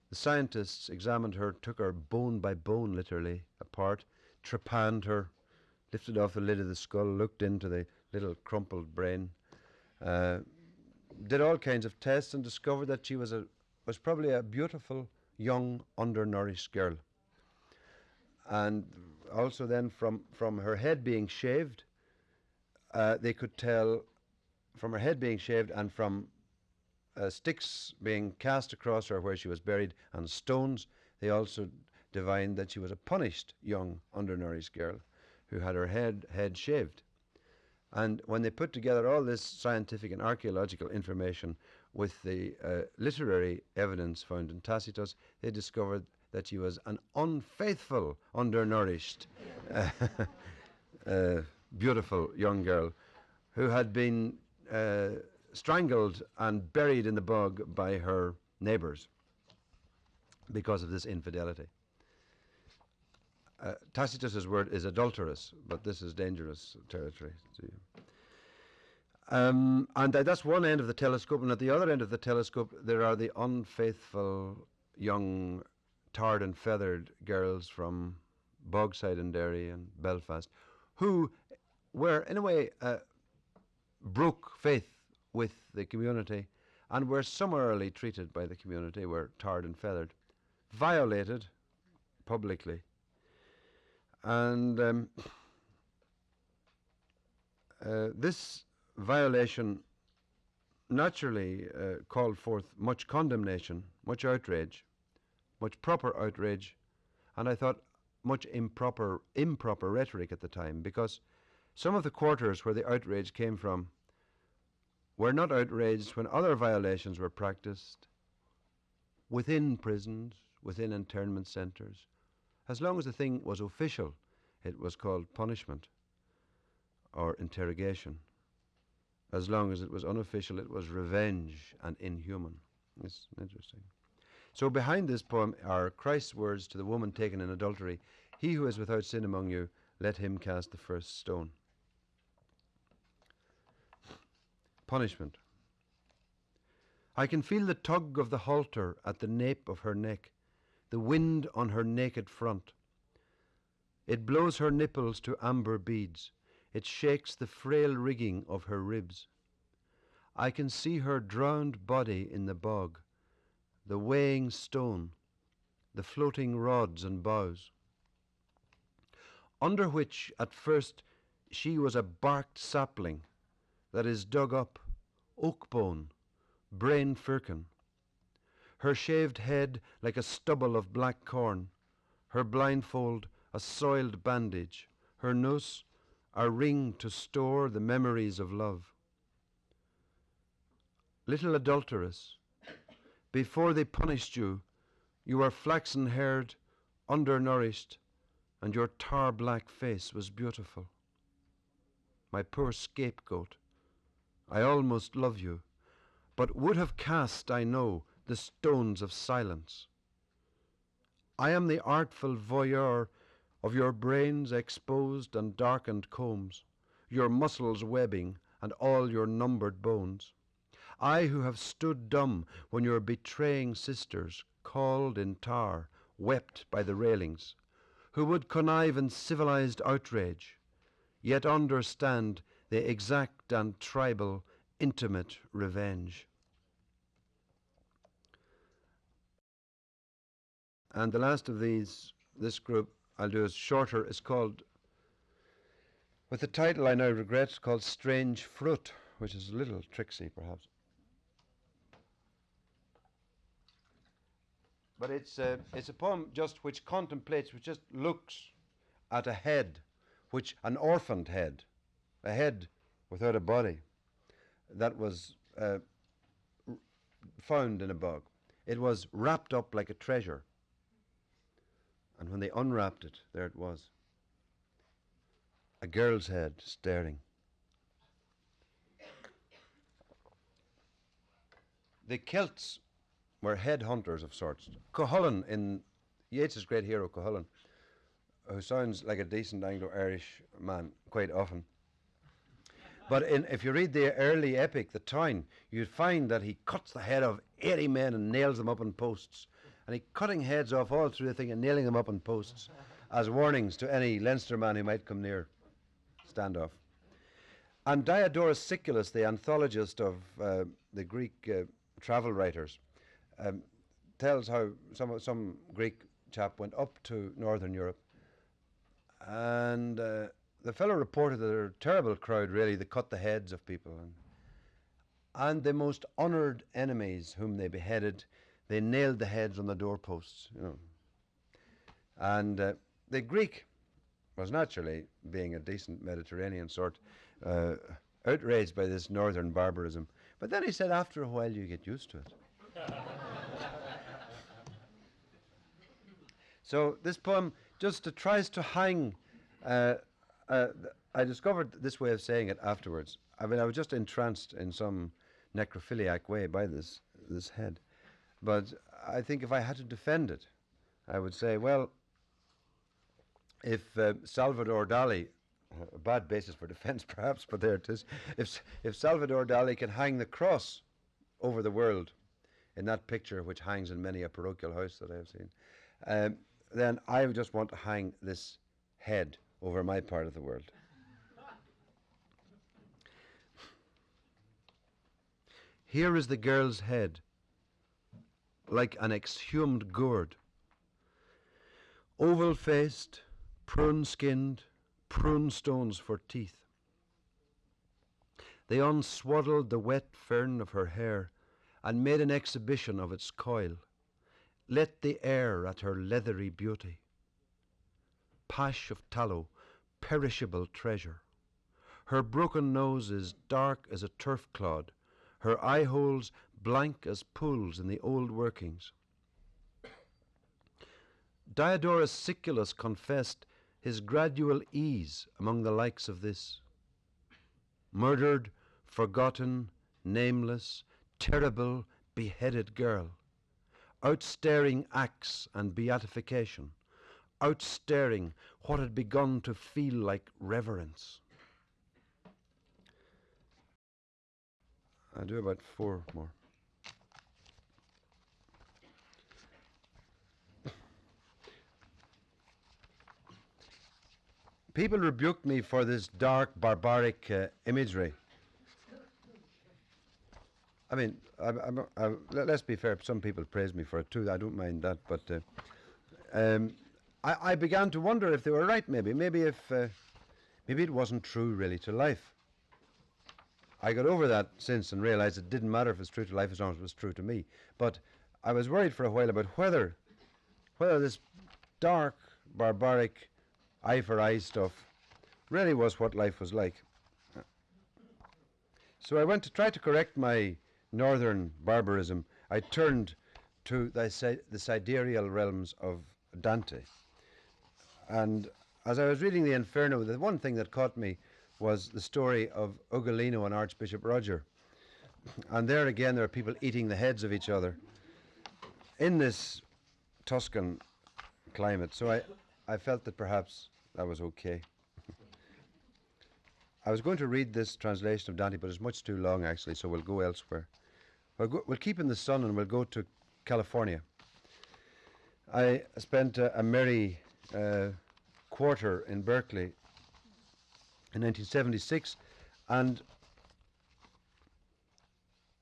The scientists examined her, took her bone by bone, literally, apart, trepanned her, lifted off the lid of the skull, looked into the little crumpled brain, did all kinds of tests and discovered that she was probably a beautiful, young, undernourished girl. And also then from her head being shaved, they could tell, from her head being shaved and from sticks being cast across her where she was buried and stones, they also divined that she was a punished young undernourished girl who had her head shaved. And when they put together all this scientific and archaeological information with the literary evidence found in Tacitus, they discovered that she was an unfaithful undernourished beautiful young girl who had been strangled and buried in the bog by her neighbours because of this infidelity. Tacitus's word is adulterous, but this is dangerous territory to you. And that's one end of the telescope, and at the other end of the telescope there are the unfaithful young tarred and feathered girls from Bogside and Derry and Belfast who were in a way broke faith with the community and were summarily treated by the community, were tarred and feathered, violated publicly. And this violation naturally called forth much condemnation, much outrage, much proper outrage, and I thought much improper rhetoric at the time, because some of the quarters where the outrage came from were not outraged when other violations were practiced within prisons, within internment centres. As long as the thing was official, it was called punishment or interrogation. As long as it was unofficial, it was revenge and inhuman. It's interesting. So behind this poem are Christ's words to the woman taken in adultery: "He who is without sin among you, let him cast the first stone." Punishment. I can feel the tug of the halter at the nape of her neck, the wind on her naked front. It blows her nipples to amber beads. It shakes the frail rigging of her ribs. I can see her drowned body in the bog, the weighing stone, the floating rods and boughs, under which at first she was a barked sapling that is dug up, oak bone, brain firkin, her shaved head like a stubble of black corn, her blindfold a soiled bandage, her noose a ring to store the memories of love. Little adulteress, before they punished you, you were flaxen-haired, undernourished, and your tar-black face was beautiful. My poor scapegoat, I almost love you, but would have cast, I know, the stones of silence. I am the artful voyeur of your brain's exposed and darkened combs, your muscles webbing, and all your numbered bones. I who have stood dumb when your betraying sisters, called in tar, wept by the railings, who would connive in civilized outrage, yet understand the exact and tribal, intimate revenge. And the last of these, this group I'll do is shorter. It's called, with the title I now regret, called Strange Fruit, which is a little tricksy perhaps. But it's a poem just which contemplates, which just looks at a head, which an orphaned head, a head without a body, that was found in a bog. It was wrapped up like a treasure. And when they unwrapped it, there it was. A girl's head staring. The Celts were head hunters of sorts. Cuchulainn, in Yeats's great hero Cuchulainn, who sounds like a decent Anglo-Irish man quite often. But if you read the early epic, The Town, you'd find that he cuts the head of 80 men and nails them up on posts. And he cutting heads off all through the thing and nailing them up on posts as warnings to any Leinster man who might come near. Standoff. And Diodorus Siculus, the anthologist of the Greek travel writers, tells how some Greek chap went up to Northern Europe, and the fellow reported that there were a terrible crowd, really, that cut the heads of people. And the most honoured enemies whom they beheaded, they nailed the heads on the doorposts, you know. And the Greek was naturally, being a decent Mediterranean sort, outraged by this northern barbarism. But then he said, after a while you get used to it. So this poem just tries to hang I discovered this way of saying it afterwards. I mean, I was just entranced in some necrophiliac way by this head. But I think if I had to defend it, I would say, well, if Salvador Dali, a bad basis for defense perhaps, but there it is, if Salvador Dali can hang the cross over the world in that picture which hangs in many a parochial house that I have seen, then I would just want to hang this head over my part of the world. Here is the girl's head, like an exhumed gourd, oval-faced, prune-skinned, prune stones for teeth. They unswaddled the wet fern of her hair and made an exhibition of its coil, let the air at her leathery beauty. Pash of tallow, perishable treasure. Her broken nose is dark as a turf clod, her eye holes blank as pools in the old workings. Diodorus Siculus confessed his gradual ease among the likes of this. Murdered, forgotten, nameless, terrible, beheaded girl, outstaring axe and beatification, outstaring what had begun to feel like reverence. I'll do about 4 more. People rebuked me for this dark, barbaric imagery. I mean, let's be fair, some people praise me for it too, I don't mind that, but I began to wonder if they were right, maybe it wasn't true really to life. I got over that since and realized it didn't matter if it's true to life as long as it was true to me. But I was worried for a while about whether this dark, barbaric, eye for eye stuff really was what life was like. So I went to try to correct my northern barbarism. I turned to the sidereal realms of Dante. And as I was reading the Inferno, the one thing that caught me was the story of Ugolino and Archbishop Roger. And there again, there are people eating the heads of each other in this Tuscan climate. So I felt that perhaps that was okay. I was going to read this translation of Dante, but it's much too long actually, so we'll go elsewhere. We'll keep in the sun and we'll go to California. I spent a merry quarter in Berkeley in 1976, and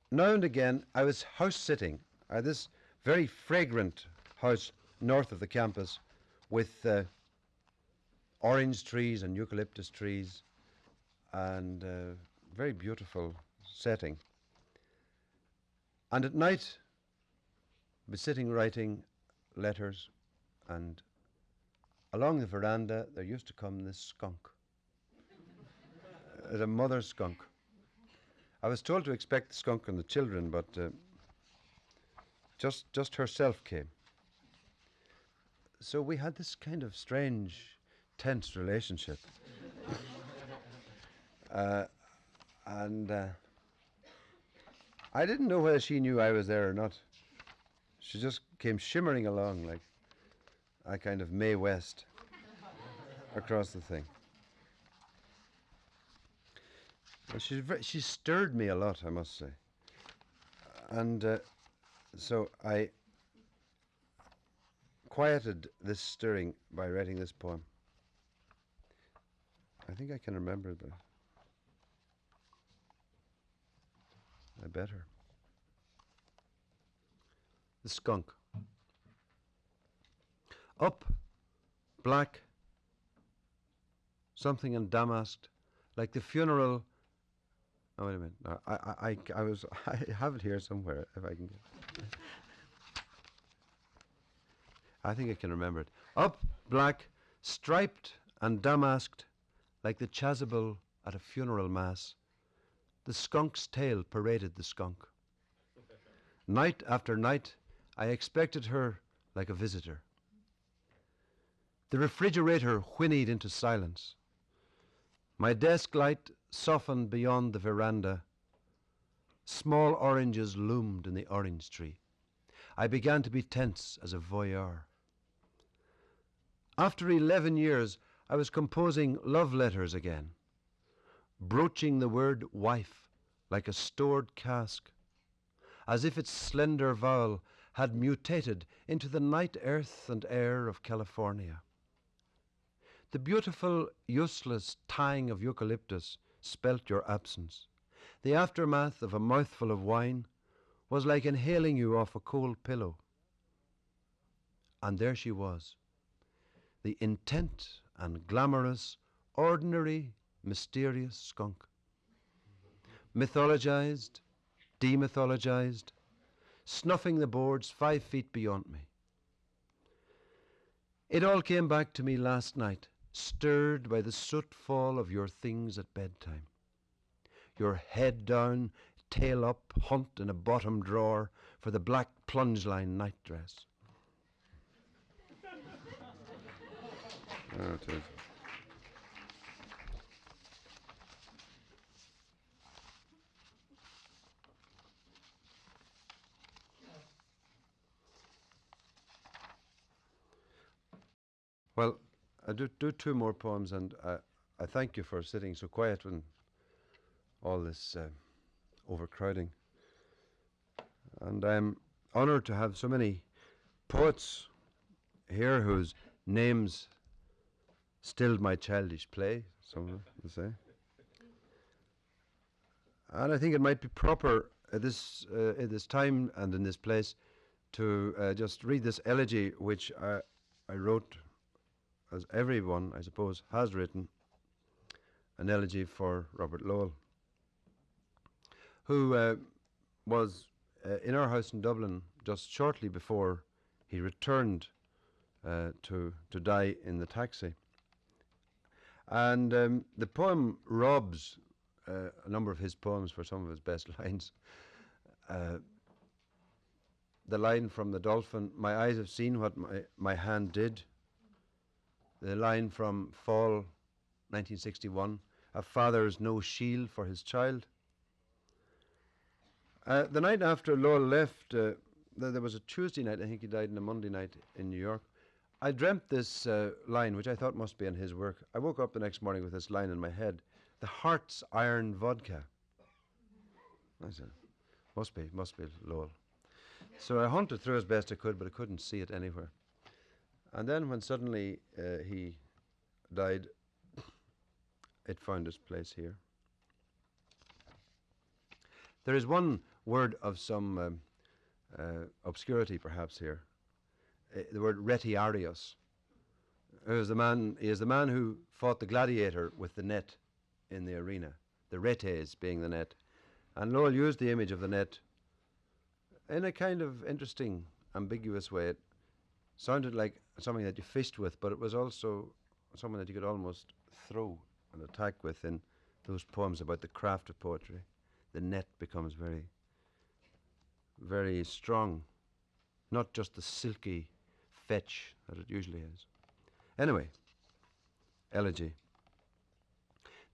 now and again I was house sitting at this very fragrant house north of the campus with orange trees and eucalyptus trees and very beautiful setting. And at night I'd be sitting writing letters, and along the veranda there used to come this skunk. A mother skunk. I was told to expect the skunk and the children, but just herself came. So we had this kind of strange, tense relationship. And I didn't know whether she knew I was there or not. She just came shimmering along like a kind of Mae West across the thing. Well, she stirred me a lot, I must say. And so I quieted this stirring by writing this poem. I think I can remember that. I better. The skunk. Up, black, something in damask, like the funeral. Oh, wait a minute. No, I have it here somewhere if I can get it. I think I can remember it. Up, black, striped and damasked, like the chasuble at a funeral mass, the skunk's tail paraded the skunk. Night after night, I expected her like a visitor. The refrigerator whinnied into silence. My desk light softened beyond the veranda. Small oranges loomed in the orange tree. I began to be tense as a voyeur. After 11 years, I was composing love letters again, broaching the word wife like a stored cask, as if its slender vowel had mutated into the night earth and air of California. The beautiful, useless tang of eucalyptus spelt your absence. The aftermath of a mouthful of wine was like inhaling you off a cold pillow. And there she was, the intent and glamorous, ordinary, mysterious skunk. Mythologized, demythologized, snuffing the boards 5 feet beyond me. It all came back to me last night, stirred by the soot fall of your things at bedtime. Your head down, tail up, hunt in a bottom drawer for the black plunge-line nightdress. Oh, it is. Well, I do 2 more poems, and I thank you for sitting so quiet when all this overcrowding. And I'm honoured to have so many poets here whose names stilled my childish play, some will say. And I think it might be proper at this time and in this place to just read this elegy, which I wrote, as everyone, I suppose, has written, an elegy for Robert Lowell, who was in our house in Dublin just shortly before he returned to die in the taxi. And the poem robs a number of his poems for some of his best lines. The line from The Dolphin, "My eyes have seen what my hand did." The line from Fall, 1961, "A father's no shield for his child." The night after Lowell left, there was a Tuesday night, I think he died on a Monday night in New York. I dreamt this line, which I thought must be in his work. I woke up the next morning with this line in my head: "The heart's iron vodka." I said, must be Lowell. So I hunted through as best I could, but I couldn't see it anywhere. And then when suddenly he died, it found its place here. There is one word of some obscurity perhaps here. The word retiarius. He is the man who fought the gladiator with the net in the arena, the retes being the net. And Lowell used the image of the net in a kind of interesting, ambiguous way. It sounded like something that you fished with, but it was also something that you could almost throw and attack with in those poems about the craft of poetry. The net becomes very, very strong, not just the silky fetch that it usually is. Anyway, Elegy.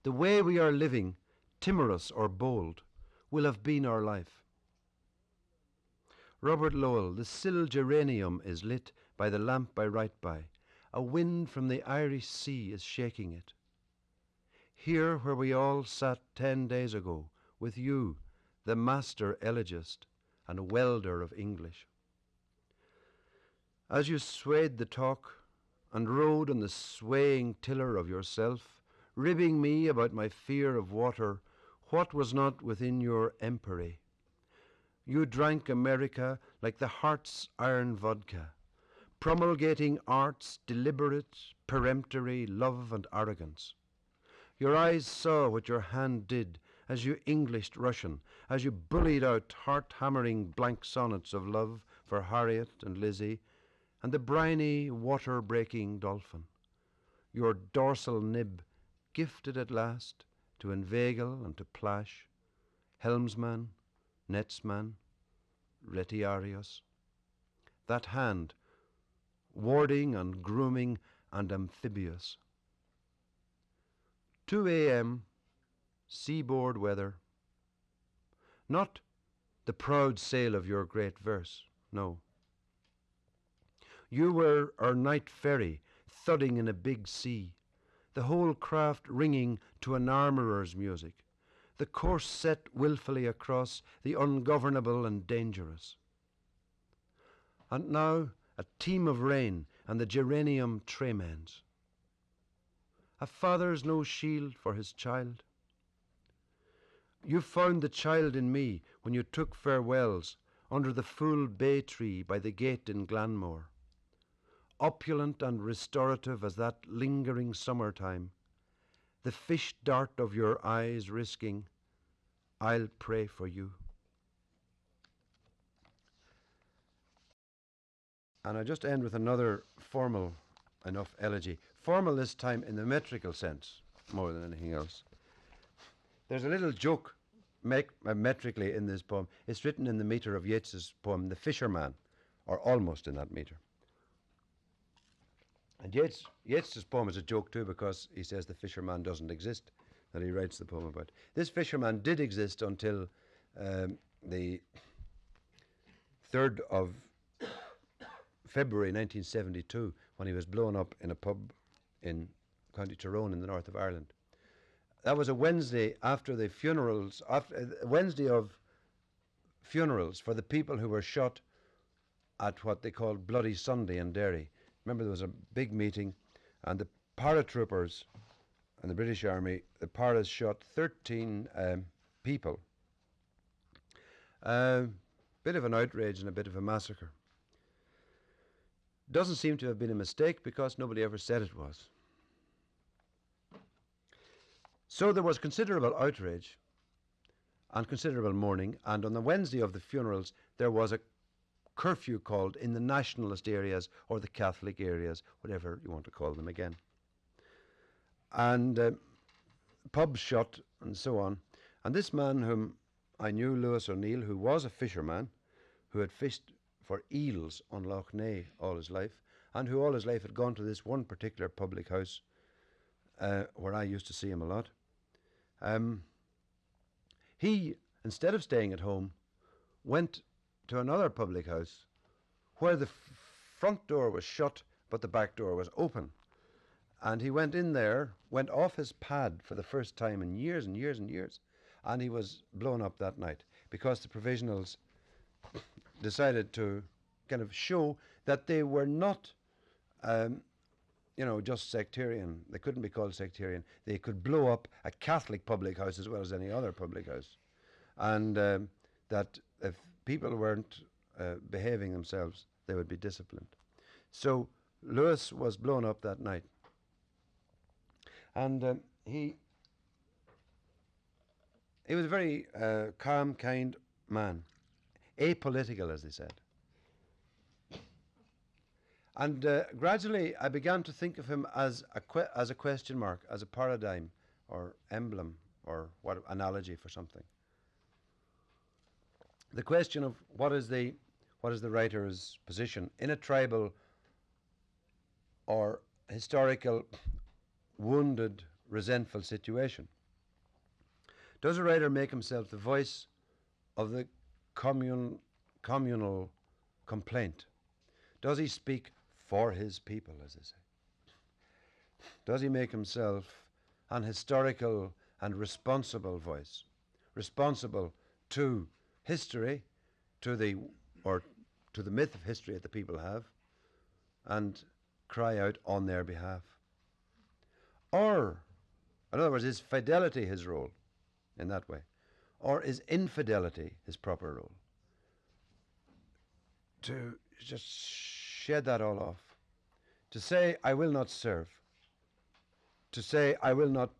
The way we are living, timorous or bold, will have been our life. Robert Lowell, the still geranium is lit by the lamp I write by. A wind from the Irish sea is shaking it. Here where we all sat 10 days ago, with you, the master elegist and welder of English. As you swayed the talk and rode on the swaying tiller of yourself, ribbing me about my fear of water, what was not within your empery? You drank America like the heart's iron vodka, promulgating art's deliberate, peremptory love and arrogance. Your eyes saw what your hand did as you Englished Russian, as you bullied out heart-hammering blank sonnets of love for Harriet and Lizzie and the briny, water-breaking dolphin. Your dorsal nib, gifted at last to inveigle and to plash, helmsman, netsman, retiarius. That hand, warding and grooming and amphibious. 2 a.m. seaboard weather. Not the proud sail of your great verse, no. You were our night ferry, thudding in a big sea, the whole craft ringing to an armourer's music, the course set wilfully across the ungovernable and dangerous. And now a team of rain and the geranium traymans. A father's no shield for his child. You found the child in me when you took farewells under the full bay tree by the gate in Glanmore. Opulent and restorative as that lingering summertime, the fish dart of your eyes risking, I'll pray for you. And I just end with another formal enough elegy. Formal this time in the metrical sense, more than anything else. There's a little joke metrically in this poem. It's written in the metre of Yeats's poem, The Fisherman, or almost in that metre. And Yeats's poem is a joke too, because he says the fisherman doesn't exist, that he writes the poem about. This fisherman did exist until the 3rd of February 1972, when he was blown up in a pub in County Tyrone in the north of Ireland. That was a Wednesday after the funerals, Wednesday of funerals for the people who were shot at what they called Bloody Sunday in Derry. Remember, there was a big meeting, and the paratroopers and the British Army, the paras shot 13 people. Bit of an outrage and a bit of a massacre. Doesn't seem to have been a mistake, because nobody ever said it was. So there was considerable outrage and considerable mourning, and on the Wednesday of the funerals there was a curfew called in the nationalist areas or the Catholic areas, whatever you want to call them again. And pubs shut and so on. And this man whom I knew, Lewis O'Neill, who was a fisherman, who had fished for eels on Lough Neagh all his life, and who all his life had gone to this one particular public house where I used to see him a lot. He, instead of staying at home, went to another public house where the front door was shut but the back door was open. And he went in there, went off his pad for the first time in years and years and years, and he was blown up that night because the provisionals decided to kind of show that they were not just sectarian. They couldn't be called sectarian. They could blow up a Catholic public house as well as any other public house. And that if people weren't behaving themselves, they would be disciplined. So Lewis was blown up that night. And he was a very calm, kind man. Apolitical, as they said. And gradually I began to think of him as a question mark, as a paradigm or emblem or analogy for something. The question of what is the writer's position in a tribal or historical wounded, resentful situation. Does a writer make himself the voice of the communal complaint? Does he speak for his people, as they say? Does he make himself an historical and responsible voice, responsible to history, to the myth of history that the people have, and cry out on their behalf? Or, in other words, is fidelity his role in that way? Or is infidelity his proper role? To just shed that all off. To say, I will not serve. To say, I will not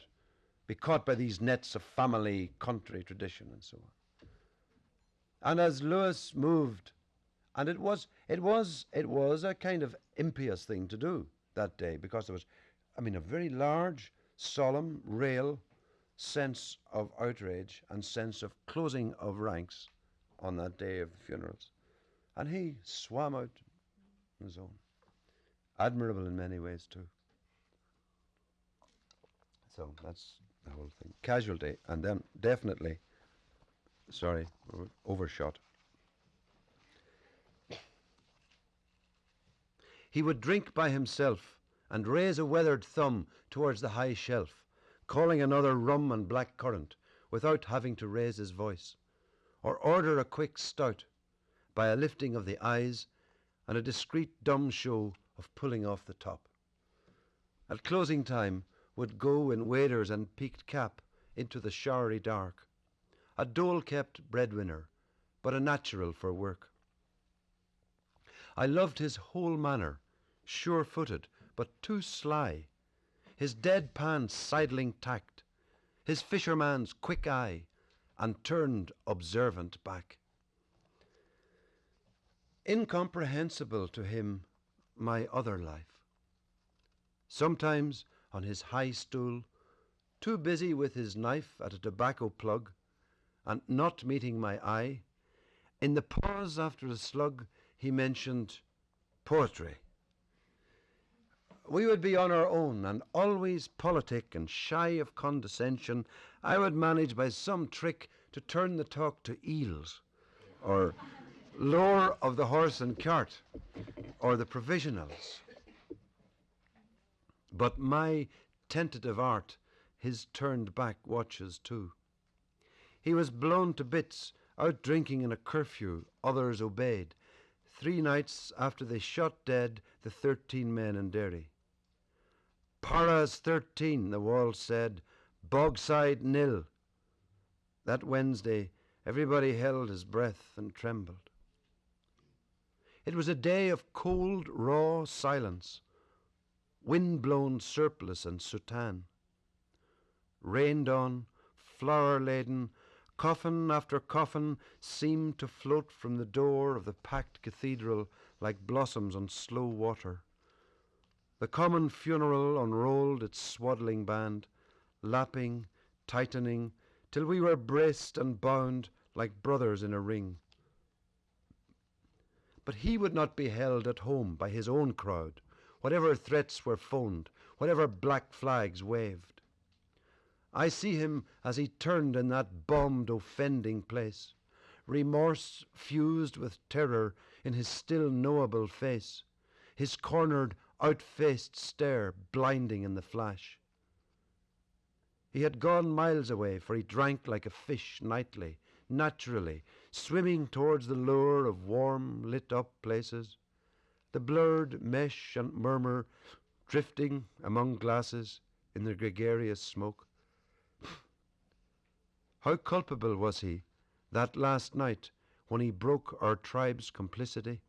be caught by these nets of family, country, tradition, and so on. And as Lewis moved, and it was a kind of impious thing to do that day, because there was, a very large, solemn, real sense of outrage and sense of closing of ranks on that day of the funerals. And he swam out on his own. Admirable in many ways too. So that's the whole thing. Casualty, and then definitely, sorry, overshot. He would drink by himself and raise a weathered thumb towards the high shelf, calling another rum and black currant without having to raise his voice, or order a quick stout by a lifting of the eyes and a discreet dumb show of pulling off the top. At closing time would go in waders and peaked cap into the showery dark, a dole-kept breadwinner, but a natural for work. I loved his whole manner, sure-footed, but too sly, his deadpan sidling tact, his fisherman's quick eye, and turned observant back. Incomprehensible to him my other life. Sometimes on his high stool, too busy with his knife at a tobacco plug, and not meeting my eye, in the pause after a slug he mentioned poetry. We would be on our own, and always politic and shy of condescension. I would manage by some trick to turn the talk to eels, or lore of the horse and cart, or the provisionals. But my tentative art his turned back watches too. He was blown to bits, out drinking in a curfew others obeyed, 3 nights after they shot dead the 13 men in Derry. Paras 13, the walls said, Bogside 0. That Wednesday everybody held his breath and trembled. It was a day of cold, raw silence, wind-blown surplice and soutane. Rained on, flower-laden, coffin after coffin seemed to float from the door of the packed cathedral like blossoms on slow water. The common funeral unrolled its swaddling band, lapping, tightening, till we were braced and bound like brothers in a ring. But he would not be held at home by his own crowd, whatever threats were phoned, whatever black flags waved. I see him as he turned in that bombed, offending place, remorse fused with terror in his still knowable face, his cornered, out-faced stare blinding in the flash. He had gone miles away, for he drank like a fish nightly, naturally, swimming towards the lure of warm, lit-up places, the blurred mesh and murmur drifting among glasses in the gregarious smoke. How culpable was he that last night when he broke our tribe's complicity?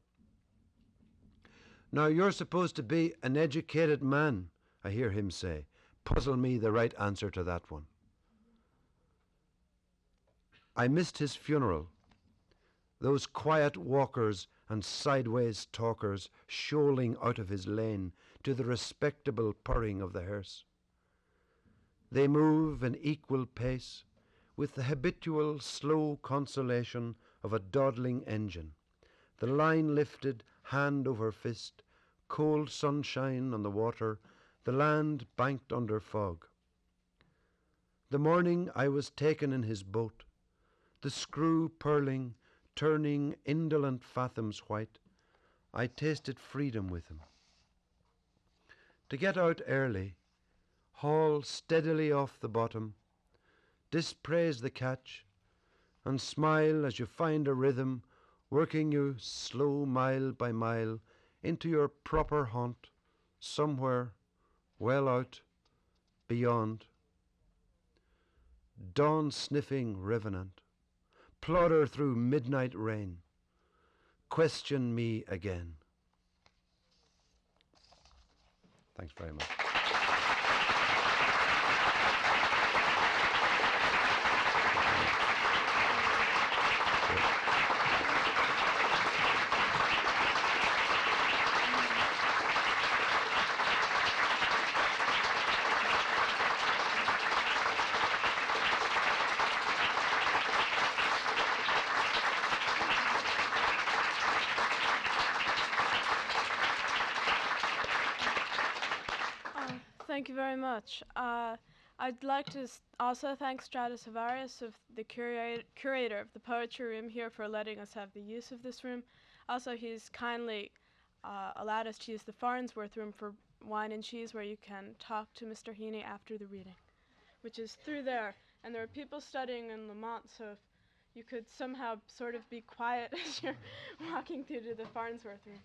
Now you're supposed to be an educated man, I hear him say. Puzzle me the right answer to that one. I missed his funeral. Those quiet walkers and sideways talkers shoaling out of his lane to the respectable purring of the hearse. They move in equal pace, with the habitual slow consolation of a dawdling engine, the line lifted hand over fist, cold sunshine on the water, the land banked under fog. The morning I was taken in his boat, the screw purling, turning indolent fathoms white, I tasted freedom with him. To get out early, haul steadily off the bottom, dispraise the catch, and smile as you find a rhythm working you slow mile by mile into your proper haunt, somewhere well out, beyond. Dawn-sniffing revenant, plodder through midnight rain, question me again. Thanks very much. Thank you very much. I'd like to also thank Stratus Havarius, of the curator of the poetry room here, for letting us have the use of this room. Also, he's kindly allowed us to use the Farnsworth room for wine and cheese, where you can talk to Mr. Heaney after the reading, which is through there. And there are people studying in Lamont, so if you could somehow sort of be quiet as you're walking through to the Farnsworth room.